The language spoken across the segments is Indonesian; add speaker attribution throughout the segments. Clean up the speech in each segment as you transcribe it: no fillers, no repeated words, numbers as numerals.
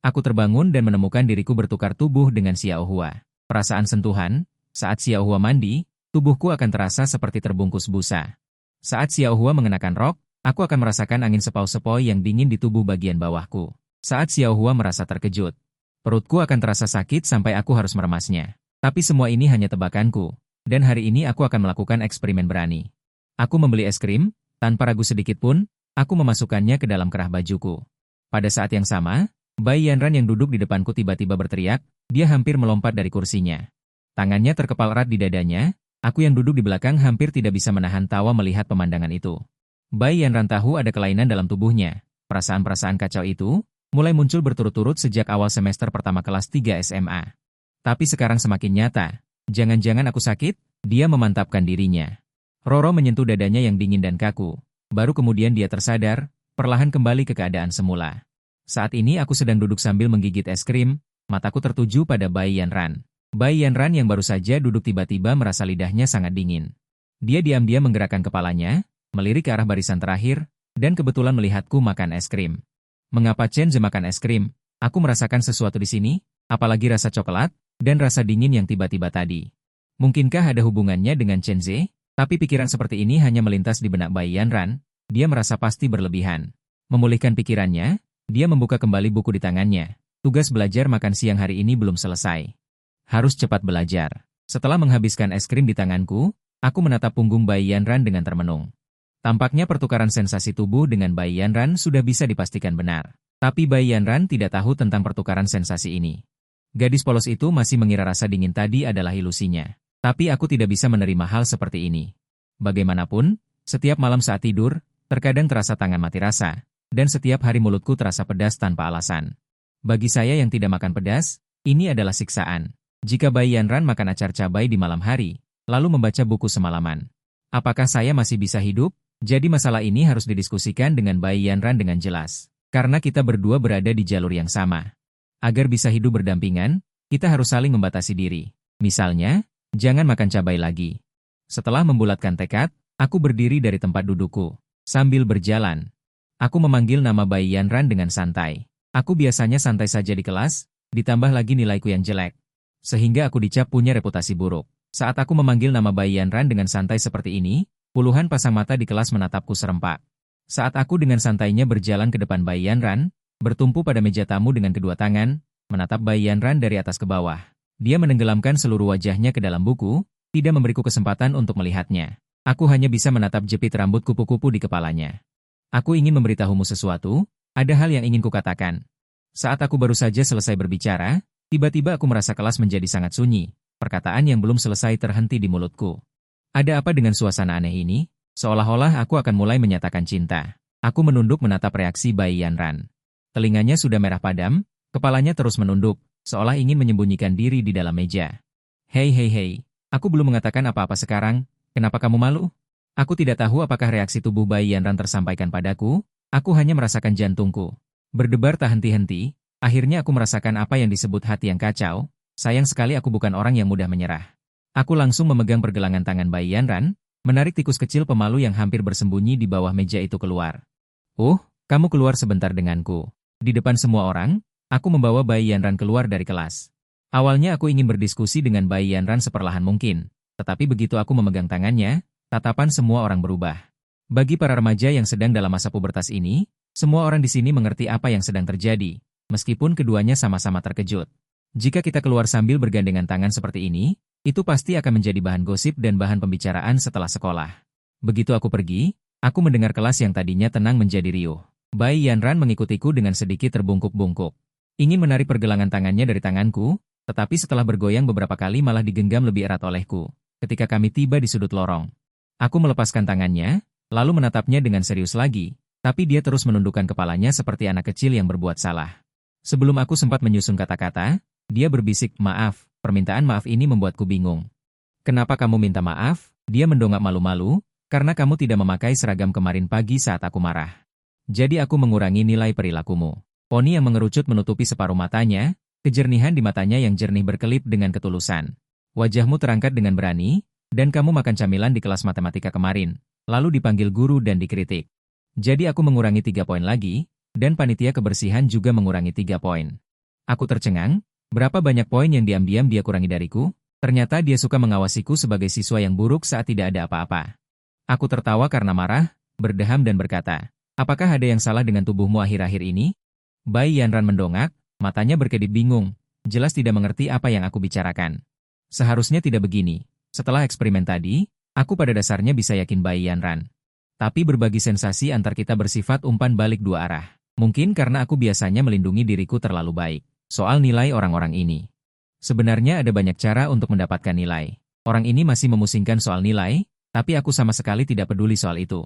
Speaker 1: Aku terbangun dan menemukan diriku bertukar tubuh dengan Xiaohua. Perasaan sentuhan, saat Xiaohua mandi, tubuhku akan terasa seperti terbungkus busa. Saat Xiaohua mengenakan rok, aku akan merasakan angin sepau-sepoi yang dingin di tubuh bagian bawahku. Saat Xiaohua merasa terkejut, perutku akan terasa sakit sampai aku harus meremasnya. Tapi semua ini hanya tebakanku, dan hari ini aku akan melakukan eksperimen berani. Aku membeli es krim, tanpa ragu sedikit pun, aku memasukkannya ke dalam kerah bajuku. Pada saat yang sama, Bai Yanran yang duduk di depanku tiba-tiba berteriak, dia hampir melompat dari kursinya. Tangannya terkepal erat di dadanya, aku yang duduk di belakang hampir tidak bisa menahan tawa melihat pemandangan itu. Bai Yanran tahu ada kelainan dalam tubuhnya. Perasaan-perasaan kacau itu mulai muncul berturut-turut sejak awal semester pertama kelas 3 SMA. Tapi sekarang semakin nyata. Jangan-jangan aku sakit? Dia memantapkan dirinya. Roro menyentuh dadanya yang dingin dan kaku. Baru kemudian dia tersadar, perlahan kembali ke keadaan semula. Saat ini aku sedang duduk sambil menggigit es krim, mataku tertuju pada Bai Yanran. Bai Yanran yang baru saja duduk tiba-tiba merasa lidahnya sangat dingin. Dia diam-diam menggerakkan kepalanya, melirik ke arah barisan terakhir, dan kebetulan melihatku makan es krim. Mengapa Chen Ze makan es krim? Aku merasakan sesuatu di sini, apalagi rasa coklat, dan rasa dingin yang tiba-tiba tadi. Mungkinkah ada hubungannya dengan Chen Ze? Tapi pikiran seperti ini hanya melintas di benak Bai Yanran, dia merasa pasti berlebihan. Memulihkan pikirannya, dia membuka kembali buku di tangannya. Tugas belajar makan siang hari ini belum selesai. Harus cepat belajar. Setelah menghabiskan es krim di tanganku, aku menatap punggung Bai Yanran dengan termenung. Tampaknya pertukaran sensasi tubuh dengan Bai Yanran sudah bisa dipastikan benar. Tapi Bai Yanran tidak tahu tentang pertukaran sensasi ini. Gadis polos itu masih mengira rasa dingin tadi adalah ilusinya. Tapi aku tidak bisa menerima hal seperti ini. Bagaimanapun, setiap malam saat tidur, terkadang terasa tangan mati rasa. Dan setiap hari mulutku terasa pedas tanpa alasan. Bagi saya yang tidak makan pedas, ini adalah siksaan. Jika Bai Yanran makan acar cabai di malam hari, lalu membaca buku semalaman, apakah saya masih bisa hidup? Jadi masalah ini harus didiskusikan dengan Bai Yanran dengan jelas. Karena kita berdua berada di jalur yang sama. Agar bisa hidup berdampingan, kita harus saling membatasi diri. Misalnya, jangan makan cabai lagi. Setelah membulatkan tekad, aku berdiri dari tempat dudukku. Sambil berjalan, aku memanggil nama Bai Yanran dengan santai. Aku biasanya santai saja di kelas, ditambah lagi nilaiku yang jelek. Sehingga aku dicap punya reputasi buruk. Saat aku memanggil nama Bai Yanran dengan santai seperti ini, puluhan pasang mata di kelas menatapku serempak. Saat aku dengan santainya berjalan ke depan Bai Yanran, bertumpu pada meja tamu dengan kedua tangan, menatap Bai Yanran dari atas ke bawah. Dia menenggelamkan seluruh wajahnya ke dalam buku, tidak memberiku kesempatan untuk melihatnya. Aku hanya bisa menatap jepit rambut kupu-kupu di kepalanya. Aku ingin memberitahumu sesuatu, ada hal yang ingin kukatakan. Saat aku baru saja selesai berbicara, tiba-tiba aku merasa kelas menjadi sangat sunyi. Perkataan yang belum selesai terhenti di mulutku. Ada apa dengan suasana aneh ini? Seolah-olah aku akan mulai menyatakan cinta. Aku menunduk menatap reaksi Bai Yanran. Telinganya sudah merah padam, kepalanya terus menunduk, seolah ingin menyembunyikan diri di dalam meja. Hei, aku belum mengatakan apa-apa sekarang, kenapa kamu malu? Aku tidak tahu apakah reaksi tubuh Bai Yanran tersampaikan padaku, aku hanya merasakan jantungku berdebar tak henti-henti, akhirnya aku merasakan apa yang disebut hati yang kacau, sayang sekali aku bukan orang yang mudah menyerah. Aku langsung memegang pergelangan tangan Bai Yanran, menarik tikus kecil pemalu yang hampir bersembunyi di bawah meja itu keluar. Kamu keluar sebentar denganku. Di depan semua orang, aku membawa Bai Yanran keluar dari kelas. Awalnya aku ingin berdiskusi dengan Bai Yanran seperlahan mungkin, tetapi begitu aku memegang tangannya, tatapan semua orang berubah. Bagi para remaja yang sedang dalam masa pubertas ini, semua orang di sini mengerti apa yang sedang terjadi, meskipun keduanya sama-sama terkejut. Jika kita keluar sambil bergandengan tangan seperti ini, itu pasti akan menjadi bahan gosip dan bahan pembicaraan setelah sekolah. Begitu aku pergi, aku mendengar kelas yang tadinya tenang menjadi riuh. Bai Yanran mengikutiku dengan sedikit terbungkuk-bungkuk. Ingin menarik pergelangan tangannya dari tanganku, tetapi setelah bergoyang beberapa kali malah digenggam lebih erat olehku. Ketika kami tiba di sudut lorong, aku melepaskan tangannya, lalu menatapnya dengan serius lagi, tapi dia terus menundukkan kepalanya seperti anak kecil yang berbuat salah. Sebelum aku sempat menyusun kata-kata, dia berbisik, "Maaf." Permintaan maaf ini membuatku bingung. "Kenapa kamu minta maaf?" Dia mendongak malu-malu, "Karena kamu tidak memakai seragam kemarin pagi saat aku marah. Jadi aku mengurangi nilai perilakumu." Poni yang mengerucut menutupi separuh matanya, kejernihan di matanya yang jernih berkelip dengan ketulusan. "Wajahmu terangkat dengan berani, dan kamu makan camilan di kelas matematika kemarin, lalu dipanggil guru dan dikritik. Jadi aku mengurangi 3 poin lagi, dan panitia kebersihan juga mengurangi 3 poin. Aku tercengang, berapa banyak poin yang diam-diam dia kurangi dariku? Ternyata dia suka mengawasiku sebagai siswa yang buruk saat tidak ada apa-apa. Aku tertawa karena marah, berdeham dan berkata, apakah ada yang salah dengan tubuhmu akhir-akhir ini? Bai Yanran mendongak, matanya berkedip bingung, jelas tidak mengerti apa yang aku bicarakan. Seharusnya tidak begini. Setelah eksperimen tadi, aku pada dasarnya bisa yakin Bai Yanran. Tapi berbagi sensasi antar kita bersifat umpan balik dua arah. Mungkin karena aku biasanya melindungi diriku terlalu baik. Soal nilai orang-orang ini. Sebenarnya ada banyak cara untuk mendapatkan nilai. Orang ini masih memusingkan soal nilai, tapi aku sama sekali tidak peduli soal itu.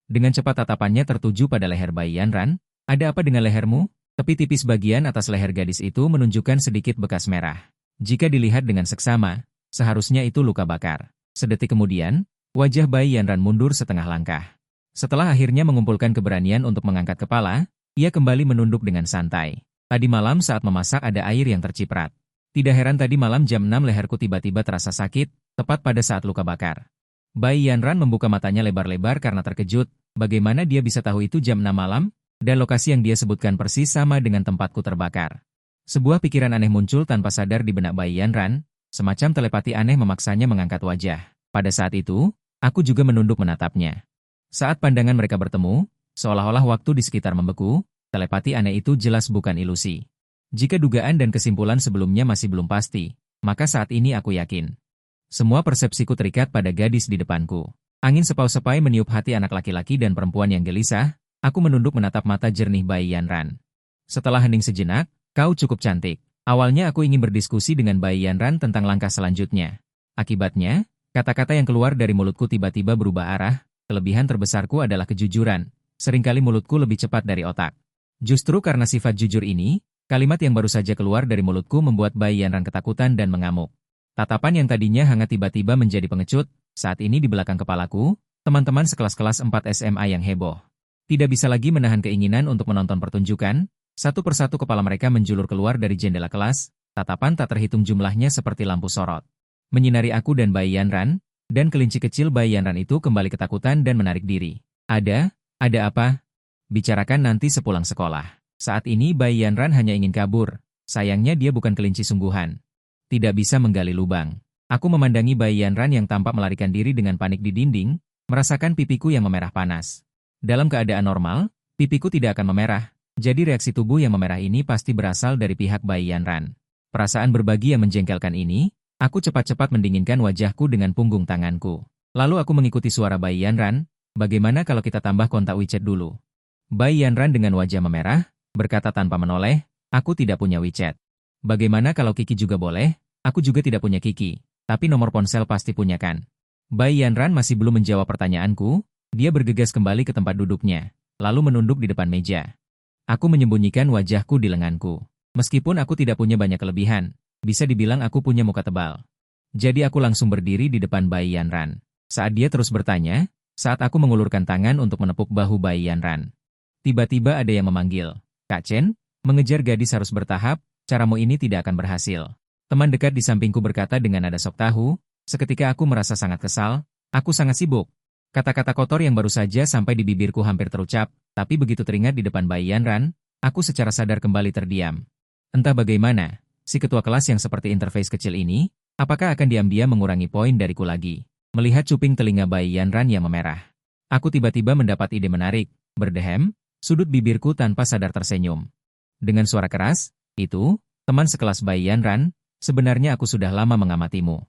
Speaker 1: Dengan cepat tatapannya tertuju pada leher Bai Yanran. Ada apa dengan lehermu? Tepi tipis bagian atas leher gadis itu menunjukkan sedikit bekas merah. Jika dilihat dengan seksama, seharusnya itu luka bakar. Sedetik kemudian, wajah Bai Yanran mundur setengah langkah. Setelah akhirnya mengumpulkan keberanian untuk mengangkat kepala, ia kembali menunduk dengan santai. Tadi malam saat memasak ada air yang terciprat. Tidak heran tadi malam jam 6 leherku tiba-tiba terasa sakit, tepat pada saat luka bakar. Bai Yanran membuka matanya lebar-lebar karena terkejut. Bagaimana dia bisa tahu itu jam 6 malam? Dan lokasi yang dia sebutkan persis sama dengan tempatku terbakar. Sebuah pikiran aneh muncul tanpa sadar di benak Bai Yanran, semacam telepati aneh memaksanya mengangkat wajah. Pada saat itu, aku juga menunduk menatapnya. Saat pandangan mereka bertemu, seolah-olah waktu di sekitar membeku, telepati aneh itu jelas bukan ilusi. Jika dugaan dan kesimpulan sebelumnya masih belum pasti, maka saat ini aku yakin. Semua persepsiku terikat pada gadis di depanku. Angin sepau-sepai meniup hati anak laki-laki dan perempuan yang gelisah, aku menunduk menatap mata jernih Bai Yanran. Setelah hening sejenak, kau cukup cantik. Awalnya aku ingin berdiskusi dengan Bai Yanran tentang langkah selanjutnya. Akibatnya, kata-kata yang keluar dari mulutku tiba-tiba berubah arah. Kelebihan terbesarku adalah kejujuran. Seringkali mulutku lebih cepat dari otak. Justru karena sifat jujur ini, kalimat yang baru saja keluar dari mulutku membuat Bai Yanran ketakutan dan mengamuk. Tatapan yang tadinya hangat tiba-tiba menjadi pengecut. Saat ini di belakang kepalaku, teman-teman sekelas-kelas 4 SMA yang heboh. Tidak bisa lagi menahan keinginan untuk menonton pertunjukan. Satu persatu kepala mereka menjulur keluar dari jendela kelas. Tatapan tak terhitung jumlahnya seperti lampu sorot. Menyinari aku dan Bai Yanran, dan kelinci kecil Bai Yanran itu kembali ketakutan dan menarik diri. Ada apa? Bicarakan nanti sepulang sekolah. Saat ini Bai Yanran hanya ingin kabur. Sayangnya dia bukan kelinci sungguhan. Tidak bisa menggali lubang. Aku memandangi Bai Yanran yang tampak melarikan diri dengan panik di dinding, merasakan pipiku yang memerah panas. Dalam keadaan normal, pipiku tidak akan memerah. Jadi reaksi tubuh yang memerah ini pasti berasal dari pihak Bai Yanran. Perasaan berbagi yang menjengkelkan ini, aku cepat-cepat mendinginkan wajahku dengan punggung tanganku. Lalu aku mengikuti suara Bai Yanran, bagaimana kalau kita tambah kontak WeChat dulu? Bai Yanran dengan wajah memerah, berkata tanpa menoleh, aku tidak punya WeChat. Bagaimana kalau Kiki juga boleh? Aku juga tidak punya Kiki, tapi nomor ponsel pasti punya kan? Bai Yanran masih belum menjawab pertanyaanku, dia bergegas kembali ke tempat duduknya, lalu menunduk di depan meja. Aku menyembunyikan wajahku di lenganku. Meskipun aku tidak punya banyak kelebihan, bisa dibilang aku punya muka tebal. Jadi aku langsung berdiri di depan Bai Yanran. Saat dia terus bertanya, saat aku mengulurkan tangan untuk menepuk bahu Bai Yanran. Tiba-tiba ada yang memanggil, Kak Chen, mengejar gadis harus bertahap, caramu ini tidak akan berhasil. Teman dekat di sampingku berkata dengan nada sok tahu, seketika aku merasa sangat kesal, aku sangat sibuk. Kata-kata kotor yang baru saja sampai di bibirku hampir terucap, tapi begitu teringat di depan Bai Yanran, aku secara sadar kembali terdiam. Entah bagaimana, si ketua kelas yang seperti interface kecil ini, apakah akan diam-diam mengurangi poin dariku lagi? Melihat cuping telinga Bai Yanran yang memerah. Aku tiba-tiba mendapat ide menarik, berdehem, sudut bibirku tanpa sadar tersenyum. Dengan suara keras, itu, teman sekelas Bai Yanran, sebenarnya aku sudah lama mengamatimu.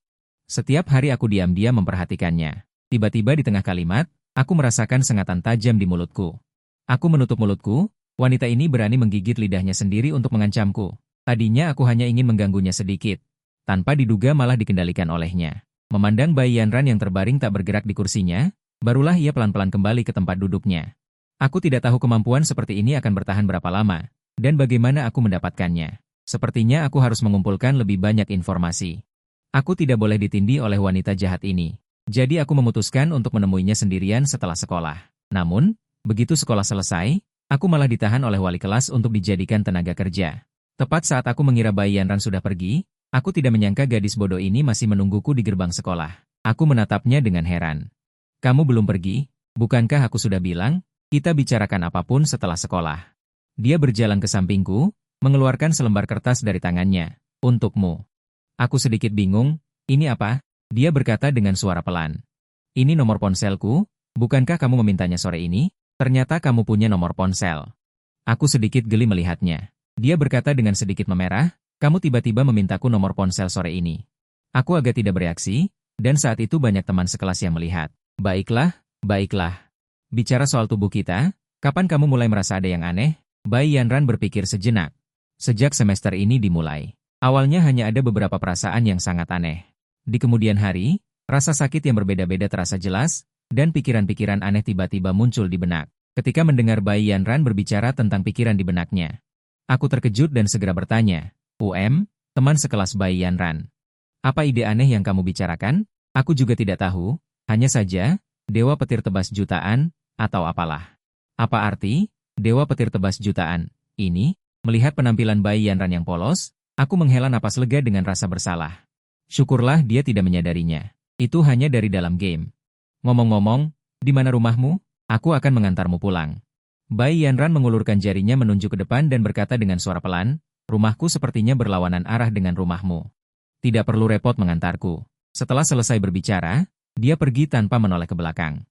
Speaker 1: Setiap hari aku diam-diam memperhatikannya. Tiba-tiba di tengah kalimat, aku merasakan sengatan tajam di mulutku. Aku menutup mulutku, wanita ini berani menggigit lidahnya sendiri untuk mengancamku. Tadinya aku hanya ingin mengganggunya sedikit. Tanpa diduga malah dikendalikan olehnya. Memandang Bai Yanran yang terbaring tak bergerak di kursinya, barulah ia pelan-pelan kembali ke tempat duduknya. Aku tidak tahu kemampuan seperti ini akan bertahan berapa lama, dan bagaimana aku mendapatkannya. Sepertinya aku harus mengumpulkan lebih banyak informasi. Aku tidak boleh ditindih oleh wanita jahat ini. Jadi aku memutuskan untuk menemuinya sendirian setelah sekolah. Namun, begitu sekolah selesai, aku malah ditahan oleh wali kelas untuk dijadikan tenaga kerja. Tepat saat aku mengira Bai Yanran sudah pergi, aku tidak menyangka gadis bodoh ini masih menungguku di gerbang sekolah. Aku menatapnya dengan heran. Kamu belum pergi? Bukankah aku sudah bilang? Kita bicarakan apapun setelah sekolah. Dia berjalan ke sampingku, mengeluarkan selembar kertas dari tangannya. Untukmu. Aku sedikit bingung, ini apa? Dia berkata dengan suara pelan. Ini nomor ponselku, bukankah kamu memintanya sore ini? Ternyata kamu punya nomor ponsel. Aku sedikit geli melihatnya. Dia berkata dengan sedikit memerah, kamu tiba-tiba memintaku nomor ponsel sore ini. Aku agak tidak bereaksi, dan saat itu banyak teman sekelas yang melihat. Baiklah, baiklah. Bicara soal tubuh kita, kapan kamu mulai merasa ada yang aneh? Bai Yanran berpikir sejenak. Sejak semester ini dimulai. Awalnya hanya ada beberapa perasaan yang sangat aneh. Di kemudian hari, rasa sakit yang berbeda-beda terasa jelas, dan pikiran-pikiran aneh tiba-tiba muncul di benak. Ketika mendengar Bai Yanran berbicara tentang pikiran di benaknya, aku terkejut dan segera bertanya, teman sekelas Bai Yanran. Apa ide aneh yang kamu bicarakan? Aku juga tidak tahu, hanya saja, dewa petir tebas jutaan, atau apalah. Apa arti, dewa petir tebas jutaan, ini? Melihat penampilan Bai Yanran yang polos, aku menghela napas lega dengan rasa bersalah. Syukurlah dia tidak menyadarinya. Itu hanya dari dalam game. Ngomong-ngomong, di mana rumahmu? Aku akan mengantarmu pulang. Bai Yanran mengulurkan jarinya menunjuk ke depan dan berkata dengan suara pelan, rumahku sepertinya berlawanan arah dengan rumahmu. Tidak perlu repot mengantarku. Setelah selesai berbicara, dia pergi tanpa menoleh ke belakang.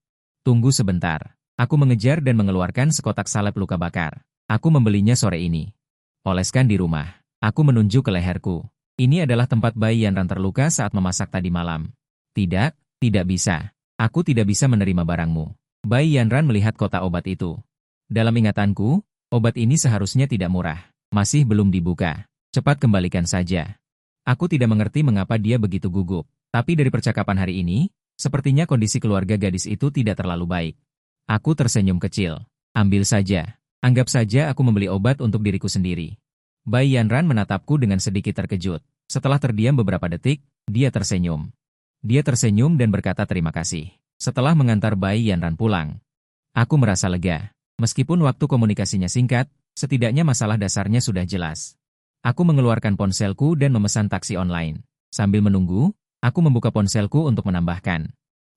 Speaker 1: Tunggu sebentar. Aku mengejar dan mengeluarkan sekotak salep luka bakar. Aku membelinya sore ini. Oleskan di rumah. Aku menunjuk ke leherku. Ini adalah tempat Bai Yanran terluka saat memasak tadi malam. Tidak, tidak bisa. Aku tidak bisa menerima barangmu. Bai Yanran melihat kotak obat itu. Dalam ingatanku, obat ini seharusnya tidak murah. Masih belum dibuka. Cepat kembalikan saja. Aku tidak mengerti mengapa dia begitu gugup. Tapi dari percakapan hari ini, sepertinya kondisi keluarga gadis itu tidak terlalu baik. Aku tersenyum kecil. Ambil saja. Anggap saja aku membeli obat untuk diriku sendiri. Bai Yanran menatapku dengan sedikit terkejut. Setelah terdiam beberapa detik, dia tersenyum. Dia tersenyum dan berkata terima kasih. Setelah mengantar Bai Yanran pulang, aku merasa lega. Meskipun waktu komunikasinya singkat, setidaknya masalah dasarnya sudah jelas. Aku mengeluarkan ponselku dan memesan taksi online. Sambil menunggu, aku membuka ponselku untuk menambahkan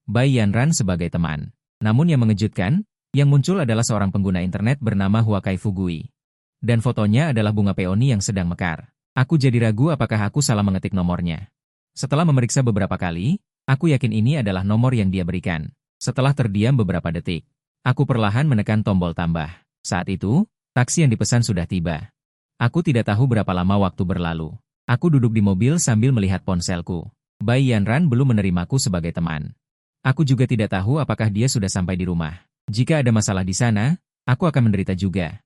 Speaker 1: Bai Yanran sebagai teman. Namun yang mengejutkan, yang muncul adalah seorang pengguna internet bernama Huakai Fugui. Dan fotonya adalah bunga peoni yang sedang mekar. Aku jadi ragu apakah aku salah mengetik nomornya. Setelah memeriksa beberapa kali, aku yakin ini adalah nomor yang dia berikan. Setelah terdiam beberapa detik, aku perlahan menekan tombol tambah. Saat itu, taksi yang dipesan sudah tiba. Aku tidak tahu berapa lama waktu berlalu. Aku duduk di mobil sambil melihat ponselku. Bai Yanran belum menerimaku sebagai teman. Aku juga tidak tahu apakah dia sudah sampai di rumah. Jika ada masalah di sana, aku akan menderita juga.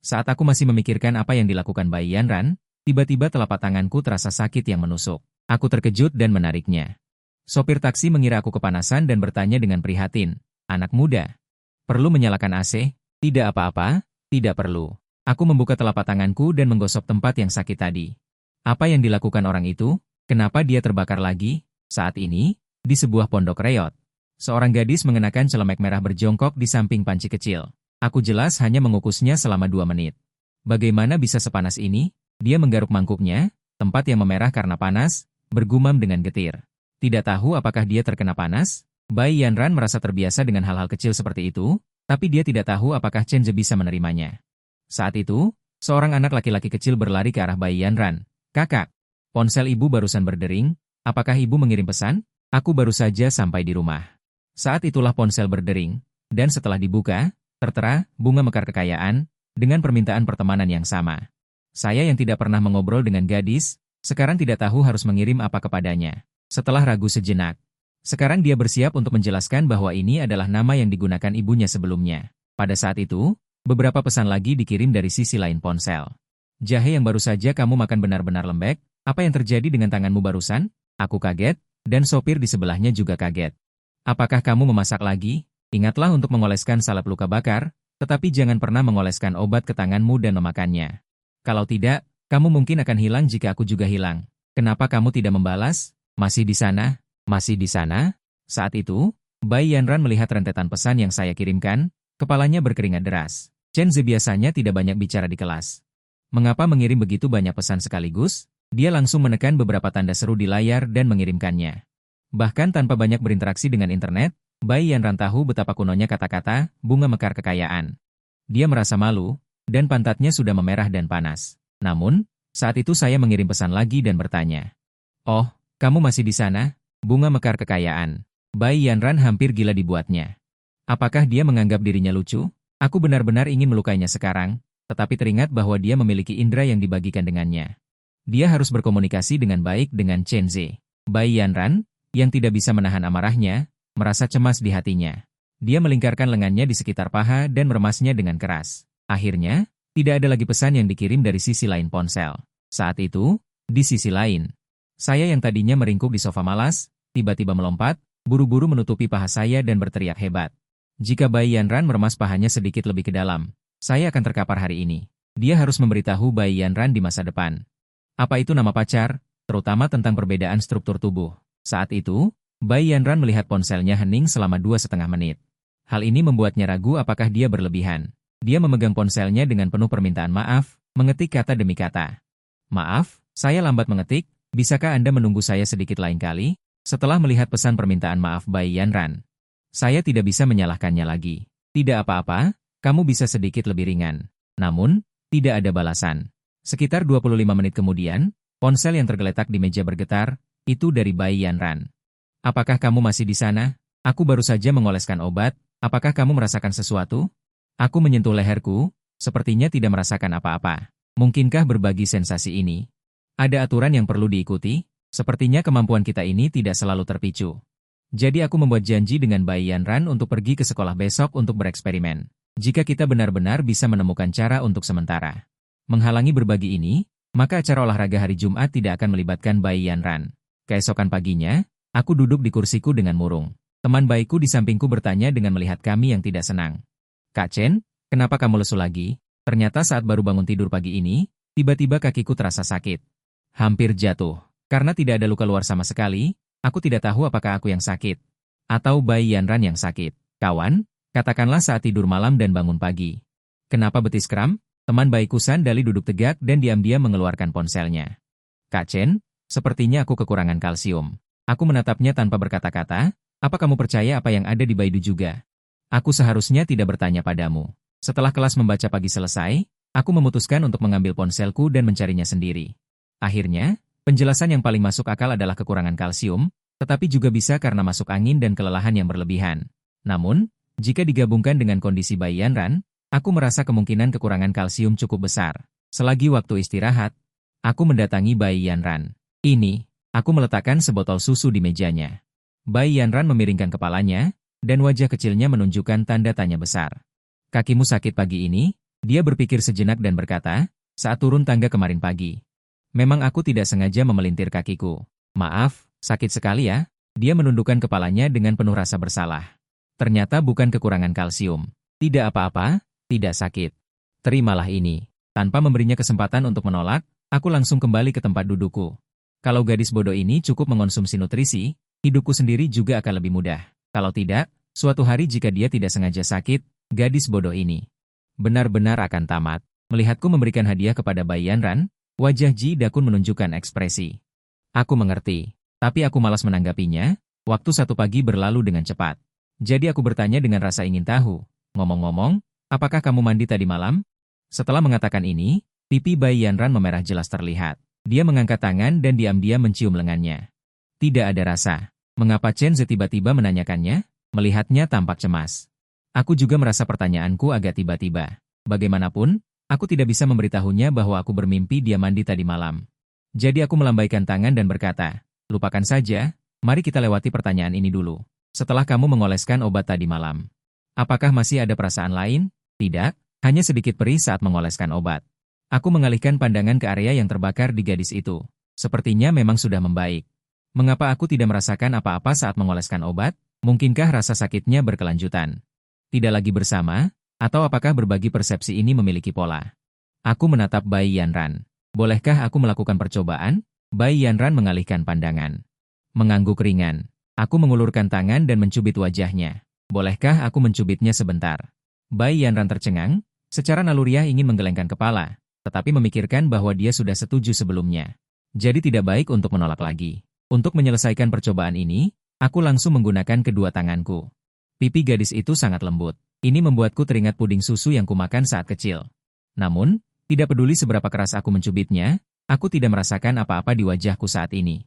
Speaker 1: Saat aku masih memikirkan apa yang dilakukan Bai Yanran, tiba-tiba telapak tanganku terasa sakit yang menusuk. Aku terkejut dan menariknya. Sopir taksi mengira aku kepanasan dan bertanya dengan prihatin, anak muda, perlu menyalakan AC? Tidak apa-apa, tidak perlu. Aku membuka telapak tanganku dan menggosok tempat yang sakit tadi. Apa yang dilakukan orang itu? Kenapa dia terbakar lagi? Saat ini, di sebuah pondok reot, seorang gadis mengenakan celemek merah berjongkok di samping panci kecil. Aku jelas hanya mengukusnya selama 2 menit. Bagaimana bisa sepanas ini? Dia menggaruk mangkuknya, tempat yang memerah karena panas, bergumam dengan getir. Tidak tahu apakah dia terkena panas? Bai Yanran merasa terbiasa dengan hal-hal kecil seperti itu, tapi dia tidak tahu apakah Chen Zhe bisa menerimanya. Saat itu, seorang anak laki-laki kecil berlari ke arah Bai Yanran. Kakak, ponsel ibu barusan berdering, apakah ibu mengirim pesan? Aku baru saja sampai di rumah. Saat itulah ponsel berdering, dan setelah dibuka, tertera, bunga mekar kekayaan, dengan permintaan pertemanan yang sama. Saya yang tidak pernah mengobrol dengan gadis, sekarang tidak tahu harus mengirim apa kepadanya. Setelah ragu sejenak, sekarang dia bersiap untuk menjelaskan bahwa ini adalah nama yang digunakan ibunya sebelumnya. Pada saat itu, beberapa pesan lagi dikirim dari sisi lain ponsel. Jahe yang baru saja kamu makan benar-benar lembek, apa yang terjadi dengan tanganmu barusan? Aku kaget, dan sopir di sebelahnya juga kaget. Apakah kamu memasak lagi? Ingatlah untuk mengoleskan salep luka bakar, tetapi jangan pernah mengoleskan obat ke tanganmu dan memakannya. Kalau tidak, kamu mungkin akan hilang jika aku juga hilang. Kenapa kamu tidak membalas? Masih di sana? Masih di sana? Saat itu, Bai Yanran melihat rentetan pesan yang saya kirimkan, kepalanya berkeringat deras. Chen Zhe biasanya tidak banyak bicara di kelas. Mengapa mengirim begitu banyak pesan sekaligus? Dia langsung menekan beberapa tanda seru di layar dan mengirimkannya. Bahkan tanpa banyak berinteraksi dengan internet, Bai Yanran tahu betapa kunonya kata-kata, bunga mekar kekayaan. Dia merasa malu, dan pantatnya sudah memerah dan panas. Namun, saat itu saya mengirim pesan lagi dan bertanya. Oh, kamu masih di sana? Bunga mekar kekayaan. Bai Yanran hampir gila dibuatnya. Apakah dia menganggap dirinya lucu? Aku benar-benar ingin melukainya sekarang, tetapi teringat bahwa dia memiliki indera yang dibagikan dengannya. Dia harus berkomunikasi dengan baik dengan Chen Ze. Bai Yanran, yang tidak bisa menahan amarahnya, merasa cemas di hatinya. Dia melingkarkan lengannya di sekitar paha dan meremasnya dengan keras. Akhirnya, tidak ada lagi pesan yang dikirim dari sisi lain ponsel. Saat itu, di sisi lain, saya yang tadinya meringkuk di sofa malas, tiba-tiba melompat, buru-buru menutupi paha saya dan berteriak hebat. Jika Bai Yanran meremas pahanya sedikit lebih ke dalam, saya akan terkapar hari ini. Dia harus memberitahu Bai Yanran di masa depan. Apa itu nama pacar, terutama tentang perbedaan struktur tubuh. Saat itu, Bai Yanran melihat ponselnya hening selama 2,5 menit. Hal ini membuatnya ragu apakah dia berlebihan. Dia memegang ponselnya dengan penuh permintaan maaf, mengetik kata demi kata. Maaf, saya lambat mengetik, bisakah Anda menunggu saya sedikit lain kali? Setelah melihat pesan permintaan maaf Bai Yanran, saya tidak bisa menyalahkannya lagi. Tidak apa-apa, kamu bisa sedikit lebih ringan. Namun, tidak ada balasan. Sekitar 25 menit kemudian, ponsel yang tergeletak di meja bergetar, itu dari Bai Yanran. Apakah kamu masih di sana? Aku baru saja mengoleskan obat, apakah kamu merasakan sesuatu? Aku menyentuh leherku, sepertinya tidak merasakan apa-apa. Mungkinkah berbagi sensasi ini? Ada aturan yang perlu diikuti, sepertinya kemampuan kita ini tidak selalu terpicu. Jadi aku membuat janji dengan Bai Yanran untuk pergi ke sekolah besok untuk bereksperimen. Jika kita benar-benar bisa menemukan cara untuk sementara menghalangi berbagi ini, maka acara olahraga hari Jumat tidak akan melibatkan Bai Yanran. Keesokan paginya, aku duduk di kursiku dengan murung. Teman baikku di sampingku bertanya dengan melihat kami yang tidak senang. Kak Chen, kenapa kamu lesu lagi? Ternyata saat baru bangun tidur pagi ini, tiba-tiba kakiku terasa sakit. Hampir jatuh. Karena tidak ada luka luar sama sekali, aku tidak tahu apakah aku yang sakit. Atau Bai Yanran yang sakit. Kawan, katakanlah saat tidur malam dan bangun pagi. Kenapa betis kram? Teman baikku Sandali duduk tegak dan diam-diam mengeluarkan ponselnya. Kak Chen, sepertinya aku kekurangan kalsium. Aku menatapnya tanpa berkata-kata, apa kamu percaya apa yang ada di Baidu juga? Aku seharusnya tidak bertanya padamu. Setelah kelas membaca pagi selesai, aku memutuskan untuk mengambil ponselku dan mencarinya sendiri. Akhirnya, penjelasan yang paling masuk akal adalah kekurangan kalsium, tetapi juga bisa karena masuk angin dan kelelahan yang berlebihan. Namun, jika digabungkan dengan kondisi Bai Yanran, aku merasa kemungkinan kekurangan kalsium cukup besar. Selagi waktu istirahat, aku mendatangi Bai Yanran. Ini, aku meletakkan sebotol susu di mejanya. Bai Yanran memiringkan kepalanya, dan wajah kecilnya menunjukkan tanda tanya besar. Kakimu sakit pagi ini? Dia berpikir sejenak dan berkata, saat turun tangga kemarin pagi. Memang aku tidak sengaja memelintir kakiku. Maaf, sakit sekali ya. Dia menundukkan kepalanya dengan penuh rasa bersalah. Ternyata bukan kekurangan kalsium. Tidak apa-apa. Tidak sakit. Terimalah ini. Tanpa memberinya kesempatan untuk menolak, aku langsung kembali ke tempat dudukku. Kalau gadis bodoh ini cukup mengonsumsi nutrisi, hidupku sendiri juga akan lebih mudah. Kalau tidak, suatu hari jika dia tidak sengaja sakit, gadis bodoh ini benar-benar akan tamat. Melihatku memberikan hadiah kepada Bai Yanran, wajah Ji Dakun menunjukkan ekspresi. Aku mengerti, tapi aku malas menanggapinya. Waktu satu pagi berlalu dengan cepat. Jadi aku bertanya dengan rasa ingin tahu. Ngomong-ngomong, apakah kamu mandi tadi malam? Setelah mengatakan ini, pipi Bai Yanran memerah jelas terlihat. Dia mengangkat tangan dan diam-diam mencium lengannya. Tidak ada rasa. Mengapa Chen Ze tiba-tiba menanyakannya? Melihatnya tampak cemas. Aku juga merasa pertanyaanku agak tiba-tiba. Bagaimanapun, aku tidak bisa memberitahunya bahwa aku bermimpi dia mandi tadi malam. Jadi aku melambaikan tangan dan berkata, lupakan saja, mari kita lewati pertanyaan ini dulu. Setelah kamu mengoleskan obat tadi malam, apakah masih ada perasaan lain? Tidak, hanya sedikit perih saat mengoleskan obat. Aku mengalihkan pandangan ke area yang terbakar di gadis itu. Sepertinya memang sudah membaik. Mengapa aku tidak merasakan apa-apa saat mengoleskan obat? Mungkinkah rasa sakitnya berkelanjutan? Tidak lagi bersama? Atau apakah berbagi persepsi ini memiliki pola? Aku menatap Bai Yanran. Bolehkah aku melakukan percobaan? Bai Yanran mengalihkan pandangan. Mengangguk ringan. Aku mengulurkan tangan dan mencubit wajahnya. Bolehkah aku mencubitnya sebentar? Bai Yanran tercengang, secara naluriah ingin menggelengkan kepala, tetapi memikirkan bahwa dia sudah setuju sebelumnya. Jadi tidak baik untuk menolak lagi. Untuk menyelesaikan percobaan ini, aku langsung menggunakan kedua tanganku. Pipi gadis itu sangat lembut. Ini membuatku teringat puding susu yang kumakan saat kecil. Namun, Tidak peduli seberapa keras aku mencubitnya, aku tidak merasakan apa-apa di wajahku saat ini.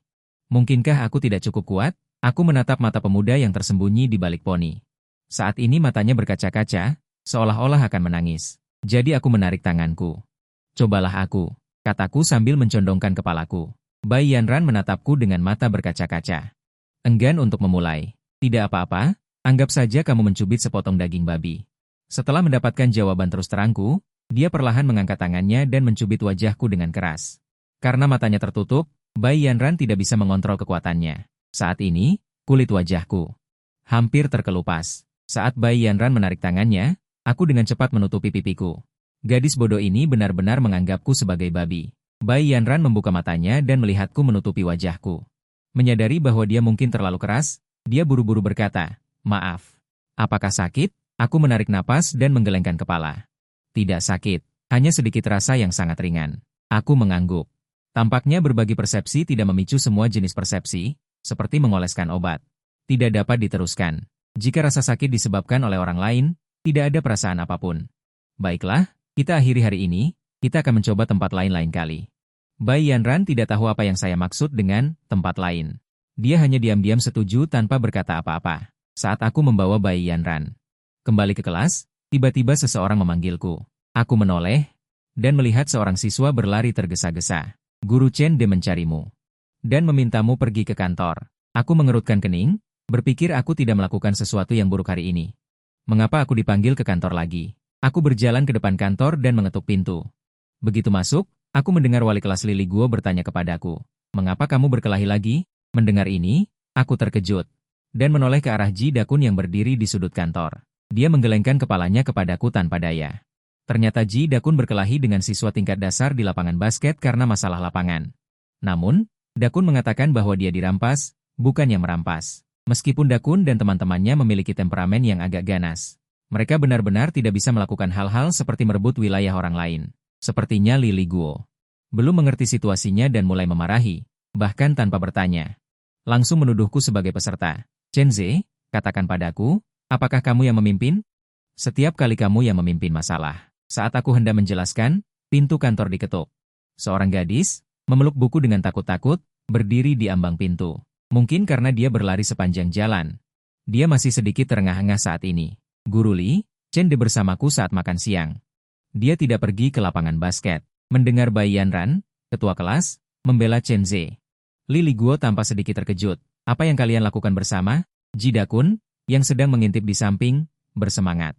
Speaker 1: Mungkinkah aku tidak cukup kuat? Aku menatap mata pemuda yang tersembunyi di balik poni. Saat ini matanya berkaca-kaca, seolah-olah akan menangis. Jadi aku menarik tanganku. Cobalah aku, kataku sambil mencondongkan kepalaku. Bai Yanran menatapku dengan mata berkaca-kaca. Enggan untuk memulai. Tidak apa-apa, anggap saja kamu mencubit sepotong daging babi. Setelah mendapatkan jawaban terus terangku, dia perlahan mengangkat tangannya dan mencubit wajahku dengan keras. Karena matanya tertutup, Bai Yanran tidak bisa mengontrol kekuatannya. Saat ini, kulit wajahku hampir terkelupas. Saat Bai Yanran menarik tangannya, aku dengan cepat menutupi pipiku. Gadis bodoh ini benar-benar menganggapku sebagai babi. Bai Yanran membuka matanya dan melihatku menutupi wajahku. Menyadari bahwa dia mungkin terlalu keras, dia buru-buru berkata, "Maaf. Apakah sakit?" Aku menarik napas dan menggelengkan kepala. Tidak sakit, hanya sedikit rasa yang sangat ringan. Aku mengangguk. Tampaknya berbagi persepsi tidak memicu semua jenis persepsi, seperti mengoleskan obat. Tidak dapat diteruskan. Jika rasa sakit disebabkan oleh orang lain, tidak ada perasaan apapun. Baiklah, kita akhiri hari ini, kita akan mencoba tempat lain lain kali. Bai Yanran tidak tahu apa yang saya maksud dengan tempat lain. Dia hanya diam-diam setuju tanpa berkata apa-apa. Saat aku membawa Bai Yanran kembali ke kelas, tiba-tiba seseorang memanggilku. Aku menoleh dan melihat seorang siswa berlari tergesa-gesa. Guru Chen De mencarimu dan memintamu pergi ke kantor. Aku mengerutkan kening, berpikir aku tidak melakukan sesuatu yang buruk hari ini. Mengapa aku dipanggil ke kantor lagi? Aku berjalan ke depan kantor dan mengetuk pintu. Begitu masuk, aku mendengar wali kelas Lili Guo bertanya kepadaku, "Mengapa kamu berkelahi lagi?" Mendengar ini, aku terkejut dan menoleh ke arah Ji Dakun yang berdiri di sudut kantor. Dia menggelengkan kepalanya kepadaku tanpa daya. Ternyata Ji Dakun berkelahi dengan siswa tingkat dasar di lapangan basket karena masalah lapangan. Namun, Dakun mengatakan bahwa dia dirampas, bukannya merampas. Meskipun Dakun dan teman-temannya memiliki temperamen yang agak ganas, mereka benar-benar tidak bisa melakukan hal-hal seperti merebut wilayah orang lain. Sepertinya Lili Guo belum mengerti situasinya dan mulai memarahi, bahkan tanpa bertanya. Langsung menuduhku sebagai peserta. "Chen Ze, katakan padaku, apakah kamu yang memimpin? Setiap kali kamu yang memimpin masalah." Saat aku hendak menjelaskan, pintu kantor diketuk. Seorang gadis, memeluk buku dengan takut-takut, berdiri di ambang pintu. Mungkin karena dia berlari sepanjang jalan. Dia masih sedikit terengah-engah saat ini. "Guru Li, Chen De bersamaku saat makan siang. Dia tidak pergi ke lapangan basket." Mendengar Bai Yanran, ketua kelas, membela Chen Ze. Lili Guo tampak sedikit terkejut. "Apa yang kalian lakukan bersama?" Ji Dakun, yang sedang mengintip di samping, bersemangat.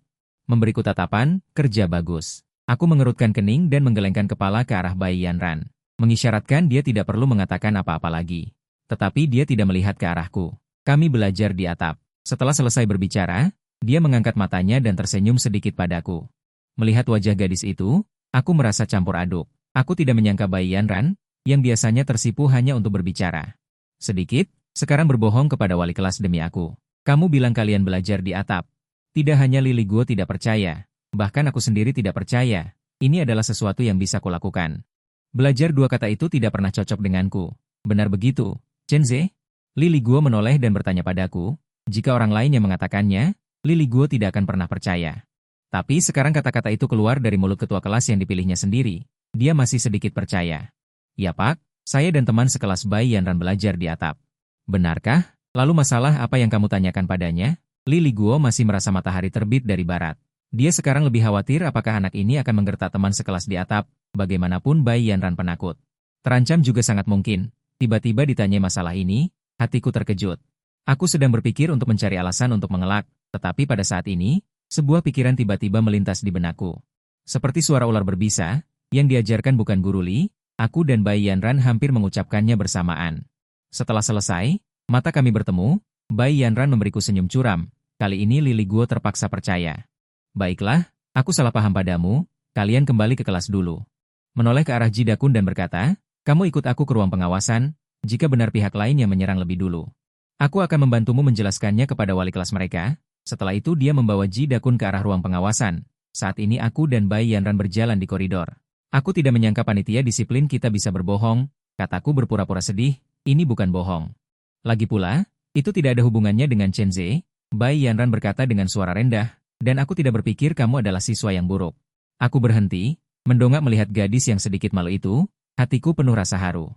Speaker 1: Memberiku tatapan, "Kerja bagus." Aku mengerutkan kening dan menggelengkan kepala ke arah Bai Yanran, mengisyaratkan dia tidak perlu mengatakan apa-apa lagi. Tetapi dia tidak melihat ke arahku. Kami belajar di atap. Setelah selesai berbicara, dia mengangkat matanya dan tersenyum sedikit padaku. Melihat wajah gadis itu, aku merasa campur aduk. Aku tidak menyangka Bai Yanran, yang biasanya tersipu hanya untuk berbicara sedikit, sekarang berbohong kepada wali kelas demi aku. "Kamu bilang kalian belajar di atap." Tidak hanya Lili Guo tidak percaya, bahkan aku sendiri tidak percaya. Ini adalah sesuatu yang bisa kulakukan. Belajar dua kata itu tidak pernah cocok denganku. "Benar begitu, Chen Ze?" Lili Guo menoleh dan bertanya padaku. Jika orang lain yang mengatakannya, Lili Guo tidak akan pernah percaya. Tapi sekarang kata-kata itu keluar dari mulut ketua kelas yang dipilihnya sendiri. Dia masih sedikit percaya. "Ya Pak, saya dan teman sekelas Bai Yanran belajar di atap." "Benarkah? Lalu masalah apa yang kamu tanyakan padanya?" Lili Guo masih merasa matahari terbit dari barat. Dia sekarang lebih khawatir apakah anak ini akan menggertak teman sekelas di atap, bagaimanapun Bai Yanran penakut. Terancam juga sangat mungkin. Tiba-tiba ditanya masalah ini, hatiku terkejut. Aku sedang berpikir untuk mencari alasan untuk mengelak, tetapi pada saat ini, sebuah pikiran tiba-tiba melintas di benakku. Seperti suara ular berbisa, yang diajarkan bukan Guru Li, aku dan Bai Yanran hampir mengucapkannya bersamaan. Setelah selesai, mata kami bertemu, Bai Yanran memberiku senyum curam. Kali ini Lili Guo terpaksa percaya. "Baiklah, aku salah paham padamu, kalian kembali ke kelas dulu." Menoleh ke arah Ji Dakun dan berkata, "Kamu ikut aku ke ruang pengawasan, jika benar pihak lain yang menyerang lebih dulu. Aku akan membantumu menjelaskannya kepada wali kelas mereka." Setelah itu dia membawa Ji Dakun ke arah ruang pengawasan. Saat ini aku dan Bai Yanran berjalan di koridor. "Aku tidak menyangka panitia disiplin kita bisa berbohong," kataku berpura-pura sedih, "ini bukan bohong. Lagi pula, itu tidak ada hubungannya dengan Chen Ze." Bai Yanran berkata dengan suara rendah, "Dan aku tidak berpikir kamu adalah siswa yang buruk." Aku berhenti, Mendongak melihat gadis yang sedikit malu itu, hatiku penuh rasa haru.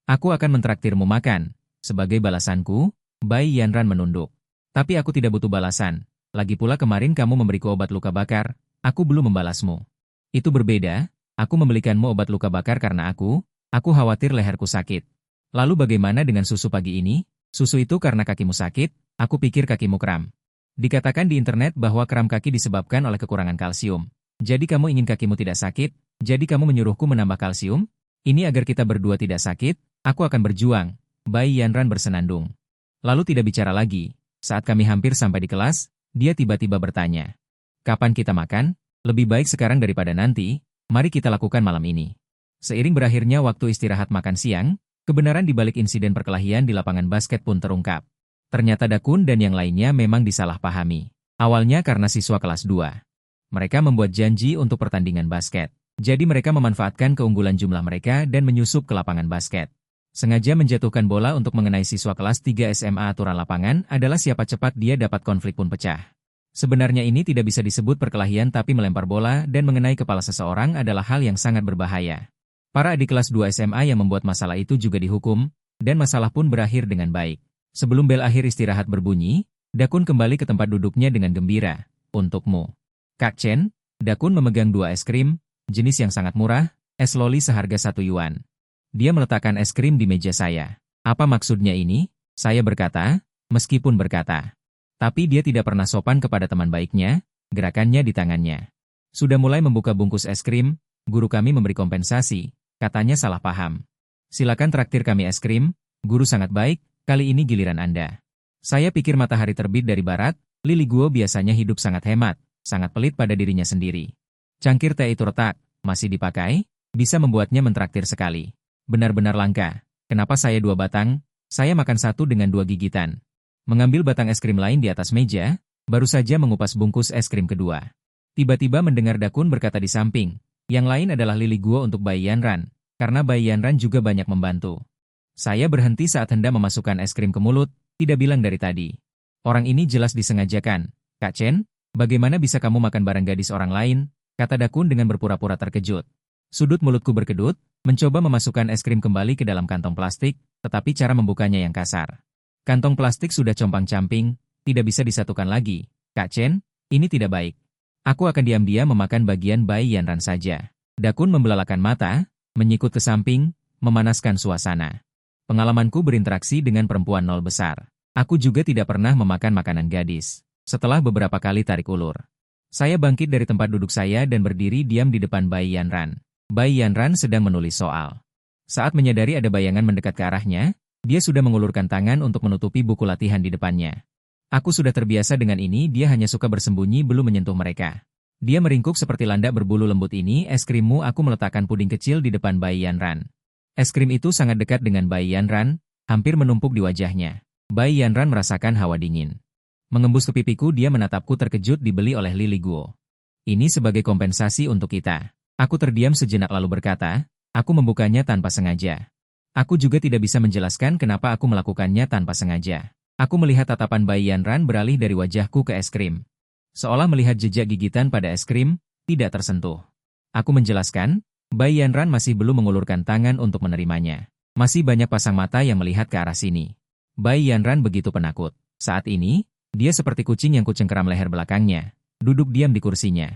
Speaker 1: Aku akan mentraktirmu makan. Sebagai balasanku, Bai Yanran menunduk. Tapi aku tidak butuh balasan. Lagi pula kemarin kamu memberiku obat luka bakar, aku belum membalasmu. Itu berbeda, aku membelikanmu obat luka bakar karena aku khawatir leherku sakit. Lalu bagaimana dengan susu pagi ini? Susu itu karena kakimu sakit, aku pikir kakimu kram. Dikatakan di internet bahwa kram kaki disebabkan oleh kekurangan kalsium. Jadi kamu ingin kakimu tidak sakit, jadi kamu menyuruhku menambah kalsium? Ini agar kita berdua tidak sakit, aku akan berjuang. Bai Yanran bersenandung. Lalu tidak bicara lagi. Saat kami hampir sampai di kelas, dia tiba-tiba bertanya. Kapan kita makan? Lebih baik sekarang daripada nanti, mari kita lakukan malam ini. Seiring berakhirnya waktu istirahat makan siang, kebenaran di balik insiden perkelahian di lapangan basket pun terungkap. Ternyata Dakun dan yang lainnya memang disalahpahami. Awalnya karena siswa kelas 2. Mereka membuat janji untuk pertandingan basket. Jadi mereka memanfaatkan keunggulan jumlah mereka dan menyusup ke lapangan basket. Sengaja menjatuhkan bola untuk mengenai siswa kelas 3 SMA. Aturan lapangan adalah siapa cepat dia dapat, konflik pun pecah. Sebenarnya ini tidak bisa disebut perkelahian, tapi melempar bola dan mengenai kepala seseorang adalah hal yang sangat berbahaya. Para adik kelas 2 SMA yang membuat masalah itu juga dihukum, dan masalah pun berakhir dengan baik. Sebelum bel akhir istirahat berbunyi, Dakun kembali ke tempat duduknya dengan gembira. Untukmu, Kak Chen. Dakun memegang 2 es krim, jenis yang sangat murah, es loli seharga 1 yuan. Dia meletakkan es krim di meja saya. Apa maksudnya ini? Saya berkata, meskipun berkata. Tapi dia tidak pernah sopan kepada teman baiknya, gerakannya di tangannya. Sudah mulai membuka bungkus es krim, guru kami memberi kompensasi. Katanya salah paham. Silakan traktir kami es krim, guru sangat baik, kali ini giliran Anda. Saya pikir matahari terbit dari barat, Lili Guo biasanya hidup sangat hemat, sangat pelit pada dirinya sendiri. Cangkir teh itu retak, masih dipakai, bisa membuatnya mentraktir sekali. Benar-benar langka. Kenapa saya 2 batang? Saya makan 1 dengan 2 gigitan. Mengambil batang es krim lain di atas meja, baru saja mengupas bungkus es krim kedua. Tiba-tiba mendengar Dakun berkata di samping. Yang lain adalah Lili Guo untuk Bai Yanran, karena Bai Yanran juga banyak membantu. Saya berhenti saat hendak memasukkan es krim ke mulut, tidak bilang dari tadi. Orang ini jelas disengajakan. Kak Chen, bagaimana bisa kamu makan barang gadis orang lain? Kata Dakun dengan berpura-pura terkejut. Sudut mulutku berkedut, mencoba memasukkan es krim kembali ke dalam kantong plastik, tetapi cara membukanya yang kasar. Kantong plastik sudah compang-camping, tidak bisa disatukan lagi. Kak Chen, ini tidak baik. Aku akan diam-diam memakan bagian Bai Yanran saja. Dakun membelalakan mata, menyikut ke samping, memanaskan suasana. Pengalamanku berinteraksi dengan perempuan nol besar. Aku juga tidak pernah memakan makanan gadis. Setelah beberapa kali tarik ulur, saya bangkit dari tempat duduk saya dan berdiri diam di depan Bai Yanran. Bai Yanran sedang menulis soal. Saat menyadari ada bayangan mendekat ke arahnya, dia sudah mengulurkan tangan untuk menutupi buku latihan di depannya. Aku sudah terbiasa dengan ini, dia hanya suka bersembunyi belum menyentuh mereka. Dia meringkuk seperti landak berbulu lembut. Ini es krimmu. Aku meletakkan puding kecil di depan Bai Yanran. Es krim itu sangat dekat dengan Bai Yanran, hampir menumpuk di wajahnya. Bai Yanran merasakan hawa dingin. Mengembus ke pipiku, dia menatapku terkejut. Dibeli oleh Lili Guo. Ini sebagai kompensasi untuk kita. Aku terdiam sejenak lalu berkata, aku membukanya tanpa sengaja. Aku juga tidak bisa menjelaskan kenapa aku melakukannya tanpa sengaja. Aku melihat tatapan Bai Yanran beralih dari wajahku ke es krim. Seolah melihat jejak gigitan pada es krim, tidak tersentuh. Aku menjelaskan, Bai Yanran masih belum mengulurkan tangan untuk menerimanya. Masih banyak pasang mata yang melihat ke arah sini. Bai Yanran begitu penakut. Saat ini, dia seperti kucing yang kucengkeram leher belakangnya, duduk diam di kursinya.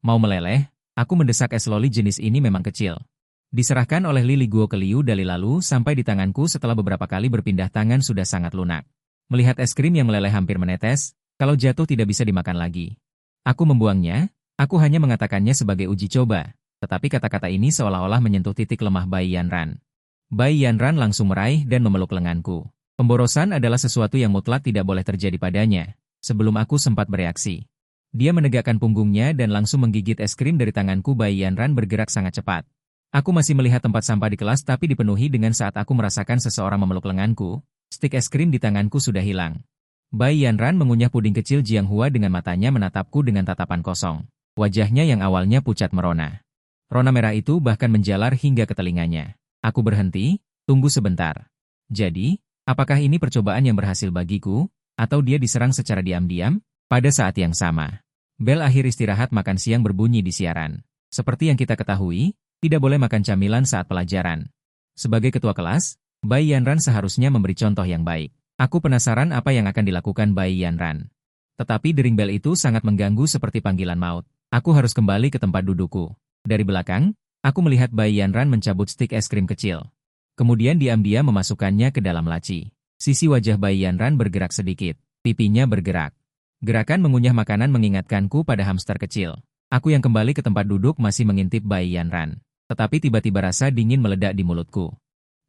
Speaker 1: Mau meleleh, aku mendesak es loli jenis ini memang kecil. Diserahkan oleh Lili Guo ke Liu Dali lalu sampai di tanganku setelah beberapa kali berpindah tangan sudah sangat lunak. Melihat es krim yang meleleh hampir menetes, kalau jatuh tidak bisa dimakan lagi. Aku membuangnya, aku hanya mengatakannya sebagai uji coba, tetapi kata-kata ini seolah-olah menyentuh titik lemah Bai Yanran. Bai Yanran langsung meraih dan memeluk lenganku. Pemborosan adalah sesuatu yang mutlak tidak boleh terjadi padanya. Sebelum aku sempat bereaksi, dia menegakkan punggungnya dan langsung menggigit es krim dari tanganku. Bai Yanran bergerak sangat cepat. Aku masih melihat tempat sampah di kelas tapi dipenuhi dengan saat aku merasakan seseorang memeluk lenganku. Stik es krim di tanganku sudah hilang. Bai Yanran mengunyah puding kecil Jianghua dengan matanya menatapku dengan tatapan kosong. Wajahnya yang awalnya pucat merona. Rona merah itu bahkan menjalar hingga ke telinganya. Aku berhenti, tunggu sebentar. Jadi, apakah ini percobaan yang berhasil bagiku, atau dia diserang secara diam-diam? Pada saat yang sama, bel akhir istirahat makan siang berbunyi di siaran. Seperti yang kita ketahui, tidak boleh makan camilan saat pelajaran. Sebagai ketua kelas, Bai Yanran seharusnya memberi contoh yang baik. Aku penasaran apa yang akan dilakukan Bai Yanran. Tetapi dering bel itu sangat mengganggu seperti panggilan maut. Aku harus kembali ke tempat dudukku. Dari belakang, aku melihat Bai Yanran mencabut stik es krim kecil. Kemudian diam-diam memasukkannya ke dalam laci. Sisi wajah Bai Yanran bergerak sedikit. Pipinya bergerak. Gerakan mengunyah makanan mengingatkanku pada hamster kecil. Aku yang kembali ke tempat duduk masih mengintip Bai Yanran. Tetapi tiba-tiba rasa dingin meledak di mulutku.